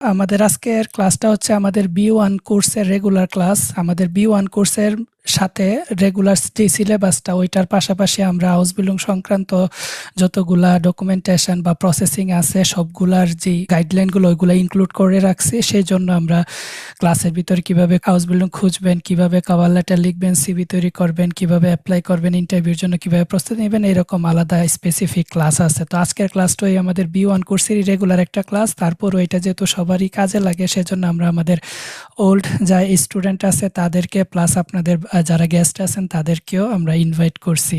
আমাদের আজকের ক্লাসটা হচ্ছে আমাদের B1 কোর্সের রেগুলার ক্লাস। আমাদের B1 কোর্সের সাথে রেগুলার যে সিলেবাসটা ওইটার পাশাপাশি আমরা হাউস বিল্ডিং সংক্রান্ত যতগুলা ডকুমেন্টেশন বা প্রসেসিং আছে সবগুলার যে গাইডলাইনগুলো ওইগুলো ইনক্লুড করে রাখছি। সেই জন্য আমরা ক্লাসের ভিতরে কিভাবে হাউস বিল্ডিং খুঁজবেন, কিভাবে কভার লেটার লিখবেন, সিভি তৈরি করবেন, কিভাবে অ্যাপ্লাই করবেন, ইন্টারভিউর জন্য কিভাবে প্রস্তুতি নেবেন, এরকম আলাদা স্পেসিফিক ক্লাস আছে। তো আজকের ক্লাসটাই আমাদের B1 কোর্সেরই রেগুলার একটা ক্লাস। তারপর ওইটা যেহেতু সবারই কাজে লাগে সেজন্য আমরা আমাদের ওল্ড যা স্টুডেন্ট আছে তাদেরকে প্লাস আপনাদের যারা গেস্ট আছেন তাদেরকেও আমরা ইনভাইট করছি।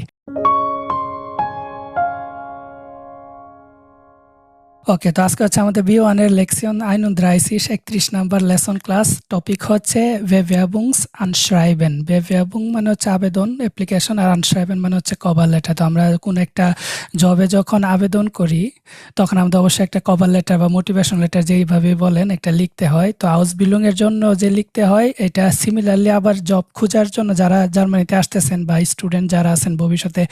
ওকে, তো আজকে হচ্ছে আমাদের B1 এর লেকশন 31 31 নাম্বার লেসন ক্লাস। টপিক হচ্ছে Bewerbungsanschreiben। Bewerbung মানে হচ্ছে আবেদন, অ্যাপ্লিকেশন, আর আনশ্রাইবেন মানে হচ্ছে কভার লেটার। তো আমরা কোন একটা জবে যখন আবেদন করি তখন আমাদের অবশ্যই একটা কভার লেটার বা মোটিভেশন লেটার যেইভাবে বলেন একটা লিখতে হয়। তো হাউস বিল্ডিং এর জন্য যে লিখতে হয় এটা সিমিলারলি আবার জব খোঁজার জন্য যারা জার্মানিতে আসতেছেন বা স্টুডেন্ট যারা আছেন ভবিষ্যতে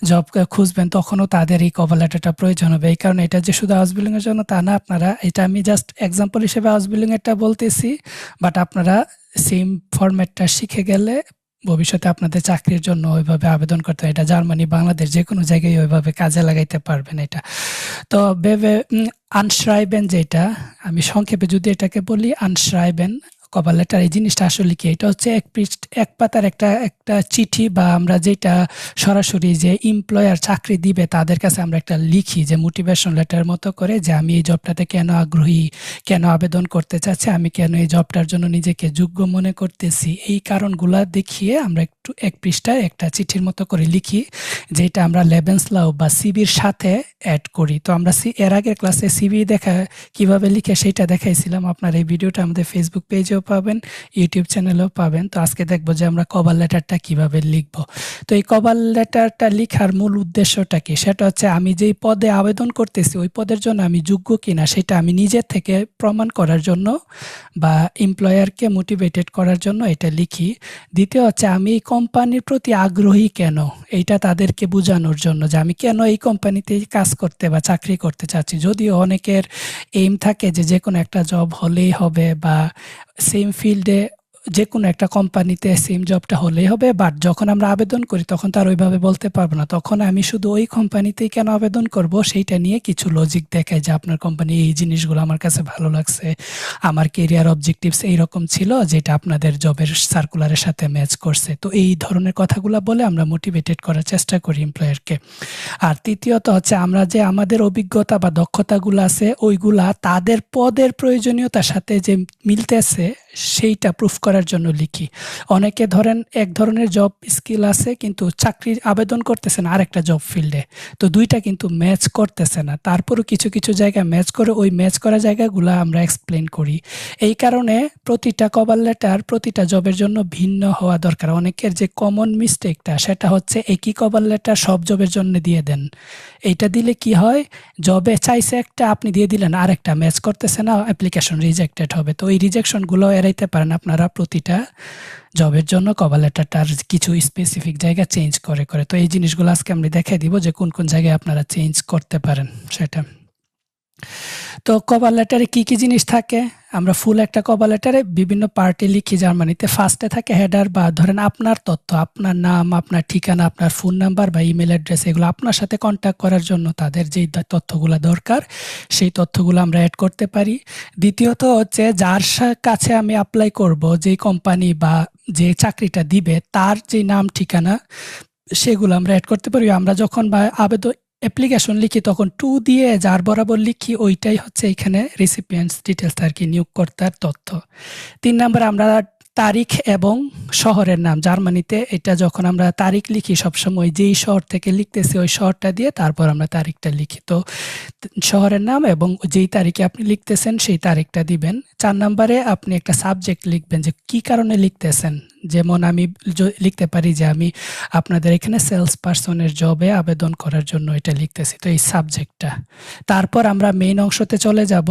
জব খুঁজবেন তখনও তাদের এই কভার লেটারটা প্রয়োজন হবে। এই কারণে এটা যে শুধু হাউস বিল্ডিং এর জন্য তা না, আপনারা এটা আমি জাস্ট এক্সাম্পল হিসেবে হাউস বিল্ডিং এরটা বলতেছি, বাট আপনারা সেম ফরম্যাটটা শিখে গেলে ভবিষ্যতে আপনাদের চাকরির জন্য ওইভাবে আবেদন করতে হয়। এটা জার্মানি, বাংলাদেশ যে কোনো জায়গায় ওইভাবে কাজে লাগাইতে পারবেন এটা। তো আনশ্রাইবেন যেটা আমি সংক্ষেপে যদি এটাকে বলি আনশ্রাইবেন কভার লেটার, এই জিনিসটা আসলে কি? এটা হচ্ছে এক পাতার একটা চিঠি, বা আমরা যেটা সরাসরি যে এমপ্লয়ার চাকরি দিবে তাদের কাছে আমরা একটা লিখি যে মোটিভেশন লেটার মতো করে, যে আমি এই জবটাতে কেন আগ্রহী, কেন আবেদন করতে চাচ্ছি, আমি কেন এই জবটার জন্য নিজেকে যোগ্য মনে করতেছি, এই কারণগুলা দেখিয়ে আমরা একটু এক পৃষ্ঠায় একটা চিঠির মতো করে লিখি, যেটা আমরা লেবেন্সলাউ বা সিভির সাথে অ্যাড করি। তো আমরা এর আগের ক্লাসে সিভি কিভাবে লিখে সেটা দেখাইছিলাম। আপনার এই ভিডিওটা আমাদের ফেসবুক পেজেও পাবেন, ইউটিউব চ্যানেলেও পাবেন। তো আজকে দেখবো যে আমরা কভার লেটারটা কিভাবে লিখবো। তো এই কভার লেটারটা লিখার মূল উদ্দেশ্যটা কি? সেটা হচ্ছে আমি যেই পদে আবেদন করতেছি ওই পদের জন্য আমি যোগ্য কিনা সেটা আমি নিজে থেকে প্রমাণ করার জন্য বা এমপ্লয়ারকে মোটিভেটেড করার জন্য এটা লিখি। দ্বিতীয় হচ্ছে আমি এই কোম্পানির প্রতি আগ্রহী কেন, এইটা তাদেরকে বোঝানোর জন্য যে আমি কেন এই কোম্পানিতে কাজ করতে বা চাকরি করতে চাচ্ছি। যদিও অনেকের এইম থাকে যে কোনো একটা জব হলেই হবে বা সেম ফিল্ডে যে কোনো একটা কোম্পানিতে সেম জবটা হলেই হবে, বাট যখন আমরা আবেদন করি তখন তো আর ওইভাবে বলতে পারবো না। তখন আমি শুধু ওই কোম্পানিতেই কেন আবেদন করব সেইটা নিয়ে কিছু লজিক দেখাই, যে আপনার কোম্পানি এই জিনিসগুলো আমার কাছে ভালো লাগছে, আমার কেরিয়ার অবজেক্টিভস এইরকম ছিল যেটা আপনাদের জবের সার্কুলারের সাথে ম্যাচ করছে। তো এই ধরনের কথাগুলো বলে আমরা মোটিভেটেড করার চেষ্টা করি এমপ্লয়ারকে। আর তৃতীয়ত হচ্ছে আমরা যে আমাদের অভিজ্ঞতা বা দক্ষতাগুলো আছে ওইগুলা তাদের পদের প্রয়োজনীয়তার সাথে যে মিলতেছে সেইটা প্রুফ করার জন্য লিখি। অনেকে ধরেন এক ধরনের জব স্কিল আছে কিন্তু চাকরির আবেদন করতেছে না আরেকটা জব ফিল্ডে, তো দুইটা কিন্তু ম্যাচ করতেছে না। তারপরও কিছু কিছু জায়গায় ম্যাচ করে, ওই ম্যাচ করা জায়গাগুলো আমরা এক্সপ্লেন করি। এই কারণে প্রতিটা কভার লেটার প্রতিটা জবের জন্য ভিন্ন হওয়া দরকার। অনেকের যে কমন মিস্টেকটা সেটা হচ্ছে একই কভার লেটার সব জবের জন্য দিয়ে দেন। এইটা দিলে কি হয়, জবে চাইছে একটা আপনি দিয়ে দিলেন আর একটা ম্যাচ করতেছে না, অ্যাপ্লিকেশন রিজেক্টেড হবে। তো এই রিজেকশনগুলো এড়াইতে পারেন আপনারা প্রতিটা জবের জন্য কভার লেটারটার কিছু স্পেসিফিক জায়গা চেঞ্জ করে করে। তো এই জিনিসগুলো আজকে আমি দেখাই দিব যে কোন কোন জায়গায় আপনারা চেঞ্জ করতে পারেন সেটা। তো কভার লেটারে কি কি জিনিস থাকে? আমরা ফুল একটা কভার লেটারে বিভিন্ন পার্টে লিখি জার্মানিতে। ফার্স্টে থাকে হেডার, বা ধরেন আপনার তথ্য, আপনার নাম, আপনার ঠিকানা, আপনার ফোন নাম্বার বা ইমেল অ্যাড্রেস, এগুলো আপনার সাথে কন্ট্যাক্ট করার জন্য তাদের যেই তথ্যগুলো দরকার সেই তথ্যগুলো আমরা অ্যাড করতে পারি। দ্বিতীয়ত হচ্ছে যার কাছে আমি অ্যাপ্লাই করব, যেই কোম্পানি বা যে চাকরিটা দিবে তার যে নাম ঠিকানা সেগুলো আমরা অ্যাড করতে পারি। আমরা যখন বা আবেদন অ্যাপ্লিকেশন লিখি তখন টু দিয়ে যার বরাবর লিখি ওইটাই হচ্ছে এখানে রেসিপিয়েন্টস ডিটেলস আর কি, নিয়োগকর্তার তথ্য। 3 নম্বরে আমরা তারিখ এবং শহরের নাম। জার্মানিতে এটা যখন আমরা তারিখ লিখি সবসময় যেই শহর থেকে লিখতেছি ওই শহরটা দিয়ে তারপর আমরা তারিখটা লিখি। তো শহরের নাম এবং যেই তারিখে আপনি লিখতেছেন সেই তারিখটা দিবেন। 4 নাম্বারে আপনি একটা সাবজেক্ট লিখবেন যে কি কারণে লিখতেছেন। যেমন আমি লিখতে পারি যে আমি আপনাদের এখানে সেলস পারসনের জবে আবেদন করার জন্য এটা লিখতেছি, তো এই সাবজেক্টটা। তারপর আমরা মেইন অংশতে চলে যাব।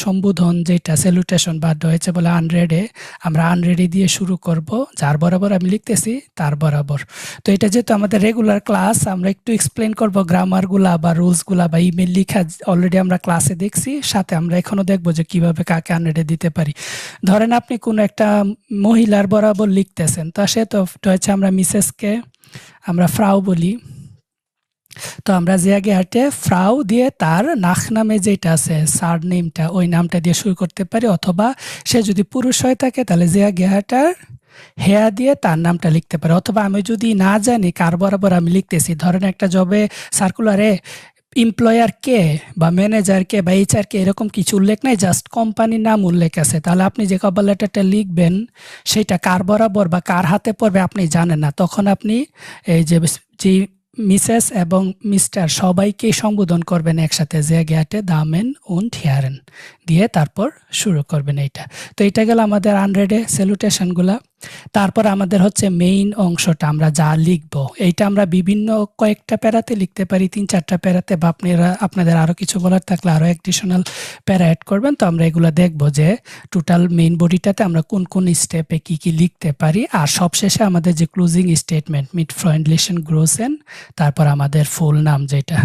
সম্বোধন যেটা স্যালুটেশন বা হয়েছে বলে আনরেডে, আমরা আনরেডি দিয়ে শুরু করব, যার বরাবর আমি লিখতেছি তার বরাবর। তো এটা যেহেতু আমাদের রেগুলার ক্লাস, আমরা একটু এক্সপ্লেন করব গ্রামারগুলা বা রুলসগুলা বা ইমেল লিখা অলরেডি আমরা ক্লাসে দেখছি, সাথে আমরা এখনো দেখবো যে কিভাবে কাকে আনরেডে দিতে পারি। ধরেন আপনি কোনো একটা মহিলার বরাবর লিখতেছেন, তা সে তো হচ্ছে আমরা মিসেসকে আমরা ফ্রাউ বলি, তো আমরা যে আগে হাটে ফ্রাউ দিয়ে তার নাখ নামে যেটা আছে সার নেমটা ওই নামটা দিয়ে শুরু করতে পারি, অথবা সে যদি পুরুষ হয়ে থাকে তাহলে যে আগে হাটার হেয়া দিয়ে তার নামটা লিখতে পারে। অথবা আমি যদি না জানি কার বরাবর আমি লিখতেছি, ধরেন একটা জবে সার্কুলারে এমপ্লয়ার কে বা ম্যানেজার কে বা এইচআর কে এরকম কিছু উল্লেখ নাই, জাস্ট কোম্পানির নাম উল্লেখ আছে, তাহলে আপনি যে কভার লেটারটা লিখবেন সেটা কার বরাবর বা কার হাতে পড়বে আপনি জানেন না, তখন আপনি এই যে মিসেস এবং মিস্টার সবাইকে সম্বোধন করবেন একসাথে, যে গ্যাটে দামেন উন্ড হিয়ারেন দিয়ে তারপর শুরু করবেন এইটা। তো এটা গেল আমাদের আনরেডে স্যালুটেশনগুলা। তারপর আমাদের হচ্ছে মেইন অংশটা, আমরা যা লিখব এইটা আমরা বিভিন্ন কয়েকটা প্যারাতে লিখতে পারি, 3-4টা প্যারাতে, বা আপনাদের আরও কিছু বলার থাকলে আরও অ্যাডিশনাল প্যারা অ্যাড করবেন। তো আমরা এগুলো দেখব যে টোটাল মেইন বডিটাতে আমরা কোন কোন স্টেপে কি কি লিখতে পারি, আর সবশেষে আমাদের যে ক্লোজিং স্টেটমেন্ট মিট ফ্রেন্ডলিশন গ্রোসেন, তারপর আমাদের ফুল নাম যেটা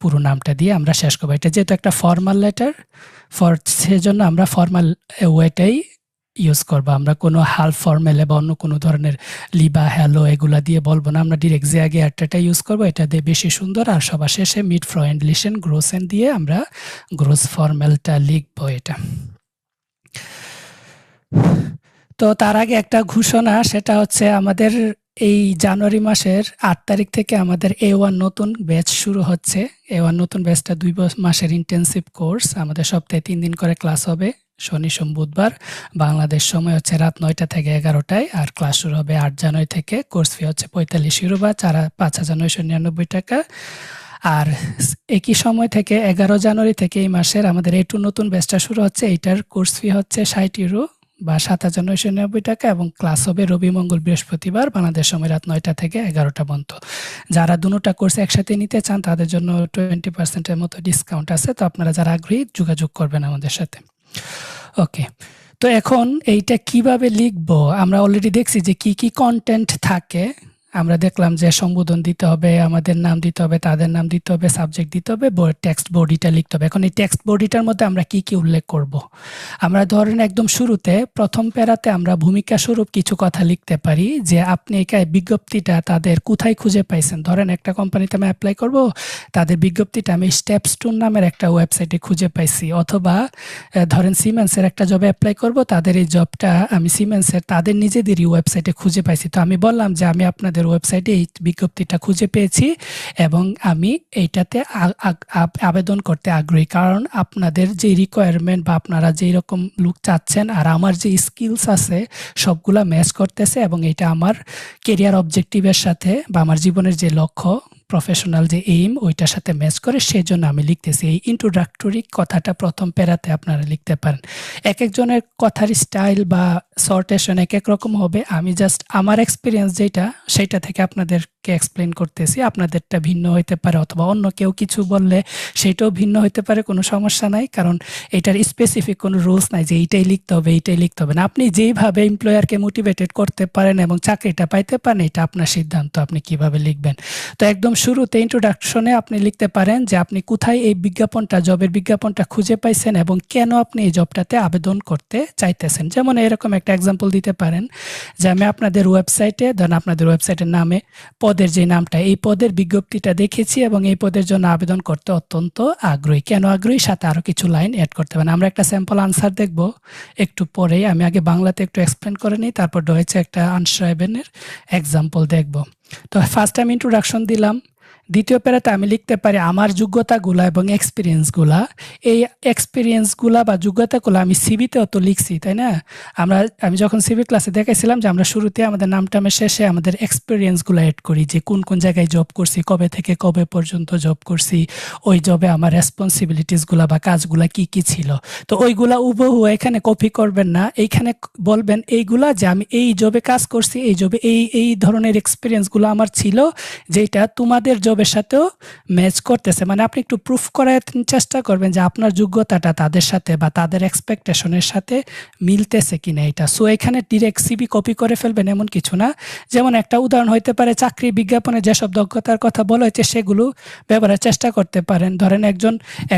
পুরো নামটা দিয়ে আমরা শেষ করবো। এটা যেহেতু একটা ফর্মাল লেটার, সেজন্য আমরা ফর্মাল ওয়েটাই ইউজ করবো, আমরা কোনো হালফ ফর্মেলে বা অন্য কোনো ধরনের লিবা হ্যালো এগুলা দিয়ে বলবো না, আমরা ডিরেক্ট যে আগে একটা ইউজ করবো, এটা দিয়ে বেশি সুন্দর। আর সবার শেষে মিড ফ্রেন্ডলিশন গ্রোসেন দিয়ে আমরা গ্রোস ফর্মেলটা লিখবো এটা। তো তার আগে একটা ঘোষণা, সেটা হচ্ছে আমাদের এই জানুয়ারি মাসের 8 তারিখ থেকে আমাদের A1 নতুন ব্যাচ শুরু হচ্ছে। A1 নতুন ব্যাচটা 2 মাসের ইন্টেন্সিভ কোর্স, আমাদের সপ্তাহে 3 দিন করে ক্লাস হবে, শনি সোম বুধবার। বাংলাদেশ সময় হচ্ছে রাত 9টা থেকে 11টায়, আর ক্লাস শুরু হবে 8 জানুয়ারি থেকে। কোর্স ফি হচ্ছে 45 ইউরো বা 5,999 টাকা। আর একই সময় থেকে 11 জানুয়ারি থেকে এই মাসের আমাদের A2 নতুন ব্যাচটা শুরু হচ্ছে, এইটার কোর্স ফি হচ্ছে 60 ইউরো বা 7,999 টাকা, এবং ক্লাস হবে রবি মঙ্গল বৃহস্পতিবার বাংলাদেশ সময় রাত 9টা থেকে 11টা পর্যন্ত। যারা দুটোটা কোর্স একসাথে নিতে চান তাদের জন্য 20%-এর মতো ডিসকাউন্ট আছে, তো আপনারা যারা আগ্রহী যোগাযোগ করবেন আমাদের সাথে। ওকে, তো এখন এইটা কিভাবে লিখবো, আমরা অলরেডি দেখছি যে কি কি কন্টেন্ট থাকে। আমরা দেখলাম যে সম্বোধন দিতে হবে, আমাদের নাম দিতে হবে, তাদের নাম দিতে হবে, সাবজেক্ট দিতে হবে, টেক্সট বডিটা লিখতে হবে। এখন এই টেক্সট বডিটার মধ্যে আমরা কি কি উল্লেখ করব, আমরা ধরেন একদম শুরুতে প্রথম প্যারাতে আমরা ভূমিকা স্বরূপ কিছু কথা লিখতে পারি, যে আপনি এখানে বিজ্ঞপ্তিটা তাদের কোথায় খুঁজে পাইছেন। ধরেন একটা কোম্পানিতে আমি অ্যাপ্লাই করব, তাদের বিজ্ঞপ্তিটা আমি স্টেপস্টোন নামের একটা ওয়েবসাইটে খুঁজে পাইছি, অথবা ধরেন সিমেন্সের একটা জবে অ্যাপ্লাই করব, তাদের এই জবটা আমি সিমেন্সের তাদের নিজেদেরই ওয়েবসাইটে খুঁজে পাইছি। তো আমি বললাম যে আমি আপনাদের ওয়েবসাইটে এই বিজ্ঞপ্তিটা খুঁজে পেয়েছি এবং আমি এইটাতে আবেদন করতে আগ্রহী, কারণ আপনাদের যে রিকোয়ারমেন্ট বা আপনারা যেই রকম লুক চাচ্ছেন আর আমার যে স্কিলস আছে সবগুলা ম্যাচ করতেছে, এবং এটা আমার কেরিয়ার অবজেক্টিভের সাথে বা আমার জীবনের যে লক্ষ্য প্রফেশনাল যে এইম ওইটার সাথে ম্যাচ করে, সেই জন্য আমি লিখতেছি। এই ইন্ট্রোডাক্টরি কথাটা প্রথম প্যারাতে আপনারা লিখতে পারেন। এক একজনের কথার স্টাইল বা সর্টেশন এক এক রকম হবে, আমি জাস্ট আমার এক্সপিরিয়েন্স যেটা সেটা থেকে আপনাদেরকে এক্সপ্লেন করতেছি। আপনাদেরটা ভিন্ন হইতে পারে, অথবা অন্য কেউ কিছু বললে সেটাও ভিন্ন হইতে পারে, কোনো সমস্যা নাই, কারণ এটার স্পেসিফিক কোনো রুলস নাই যে এইটাই লিখতে হবে এইটাই লিখতে হবে না। আপনি যেইভাবে এমপ্লয়ারকে মোটিভেটেড করতে পারেন এবং চাকরিটা পাইতে পারেন, এটা আপনার সিদ্ধান্ত, আপনি কিভাবে লিখবেন। তো একদম শুরুতে ইন্ট্রোডাকশনে আপনি লিখতে পারেন যে আপনি কোথায় এই বিজ্ঞাপনটা, জবের বিজ্ঞাপনটা খুঁজে পাইছেন এবং কেন আপনি এই জবটাতে আবেদন করতে চাইতেছেন। যেমন এরকম একটা এক্সাম্পল দিতে পারেন যে আমি আপনাদের ওয়েবসাইটে, ধরেন আপনাদের ওয়েবসাইটের নামে পদের যে নামটা, এই পদের বিজ্ঞপ্তিটা দেখেছি এবং এই পদের জন্য আবেদন করতে অত্যন্ত আগ্রহী। কেন আগ্রহী, সাথে আরও কিছু লাইন অ্যাড করতে পারেন। আমরা একটা স্যাম্পল আনসার দেখব একটু পরেই, আমি আগে বাংলাতে একটু এক্সপ্লেন করে নিই, তারপর ডয়েচে একটা আনশরাইবেনের এক্সাম্পল দেখব। তো ফার্স্ট আমি ইন্ট্রোডাকশন দিলাম, দ্বিতীয় প্যারাতে আমি লিখতে পারি আমার যোগ্যতাগুলা এবং এক্সপিরিয়েন্সগুলা। এই এক্সপিরিয়েন্সগুলা বা যোগ্যতাগুলা আমি সিভিতেও তো লিখছি, তাই না? আমি যখন সিভি ক্লাসে দেখাইছিলাম যে আমরা শুরুতে আমাদের নাম-টামের শেষে আমাদের এক্সপিরিয়েন্সগুলো এড করি, যে কোন কোন জায়গায় জব করছি, কবে থেকে কবে পর্যন্ত জব করছি, ওই জবে আমার রেসপন্সিবিলিটিসগুলা বা কাজগুলা কি কি ছিল। তো ওইগুলা হুবহু এখানে কপি করবেন না, এইখানে বলবেন এইগুলা যে আমি এই জবে কাজ করছি, এই জবে এই ধরনের এক্সপিরিয়েন্সগুলো আমার ছিল, যেটা তোমাদের জবের সাথেও ম্যাচ করতেছে। মানে আপনি একটু প্রুফ করার চেষ্টা করবেন যে আপনার যোগ্যতাটা তাদের সাথে বা তাদের এক্সপেকটেশনের সাথে মিলতেছে কিনা এটা। সো এখানে ডিরেক্ট সিভি কপি করে ফেলবেন এমন কিছু না। যেমন একটা উদাহরণ হইতে পারে, চাকরি বিজ্ঞাপনে যেসব দক্ষতার কথা বলা হয়েছে সেগুলো ব্যবহারের চেষ্টা করতে পারেন। ধরেন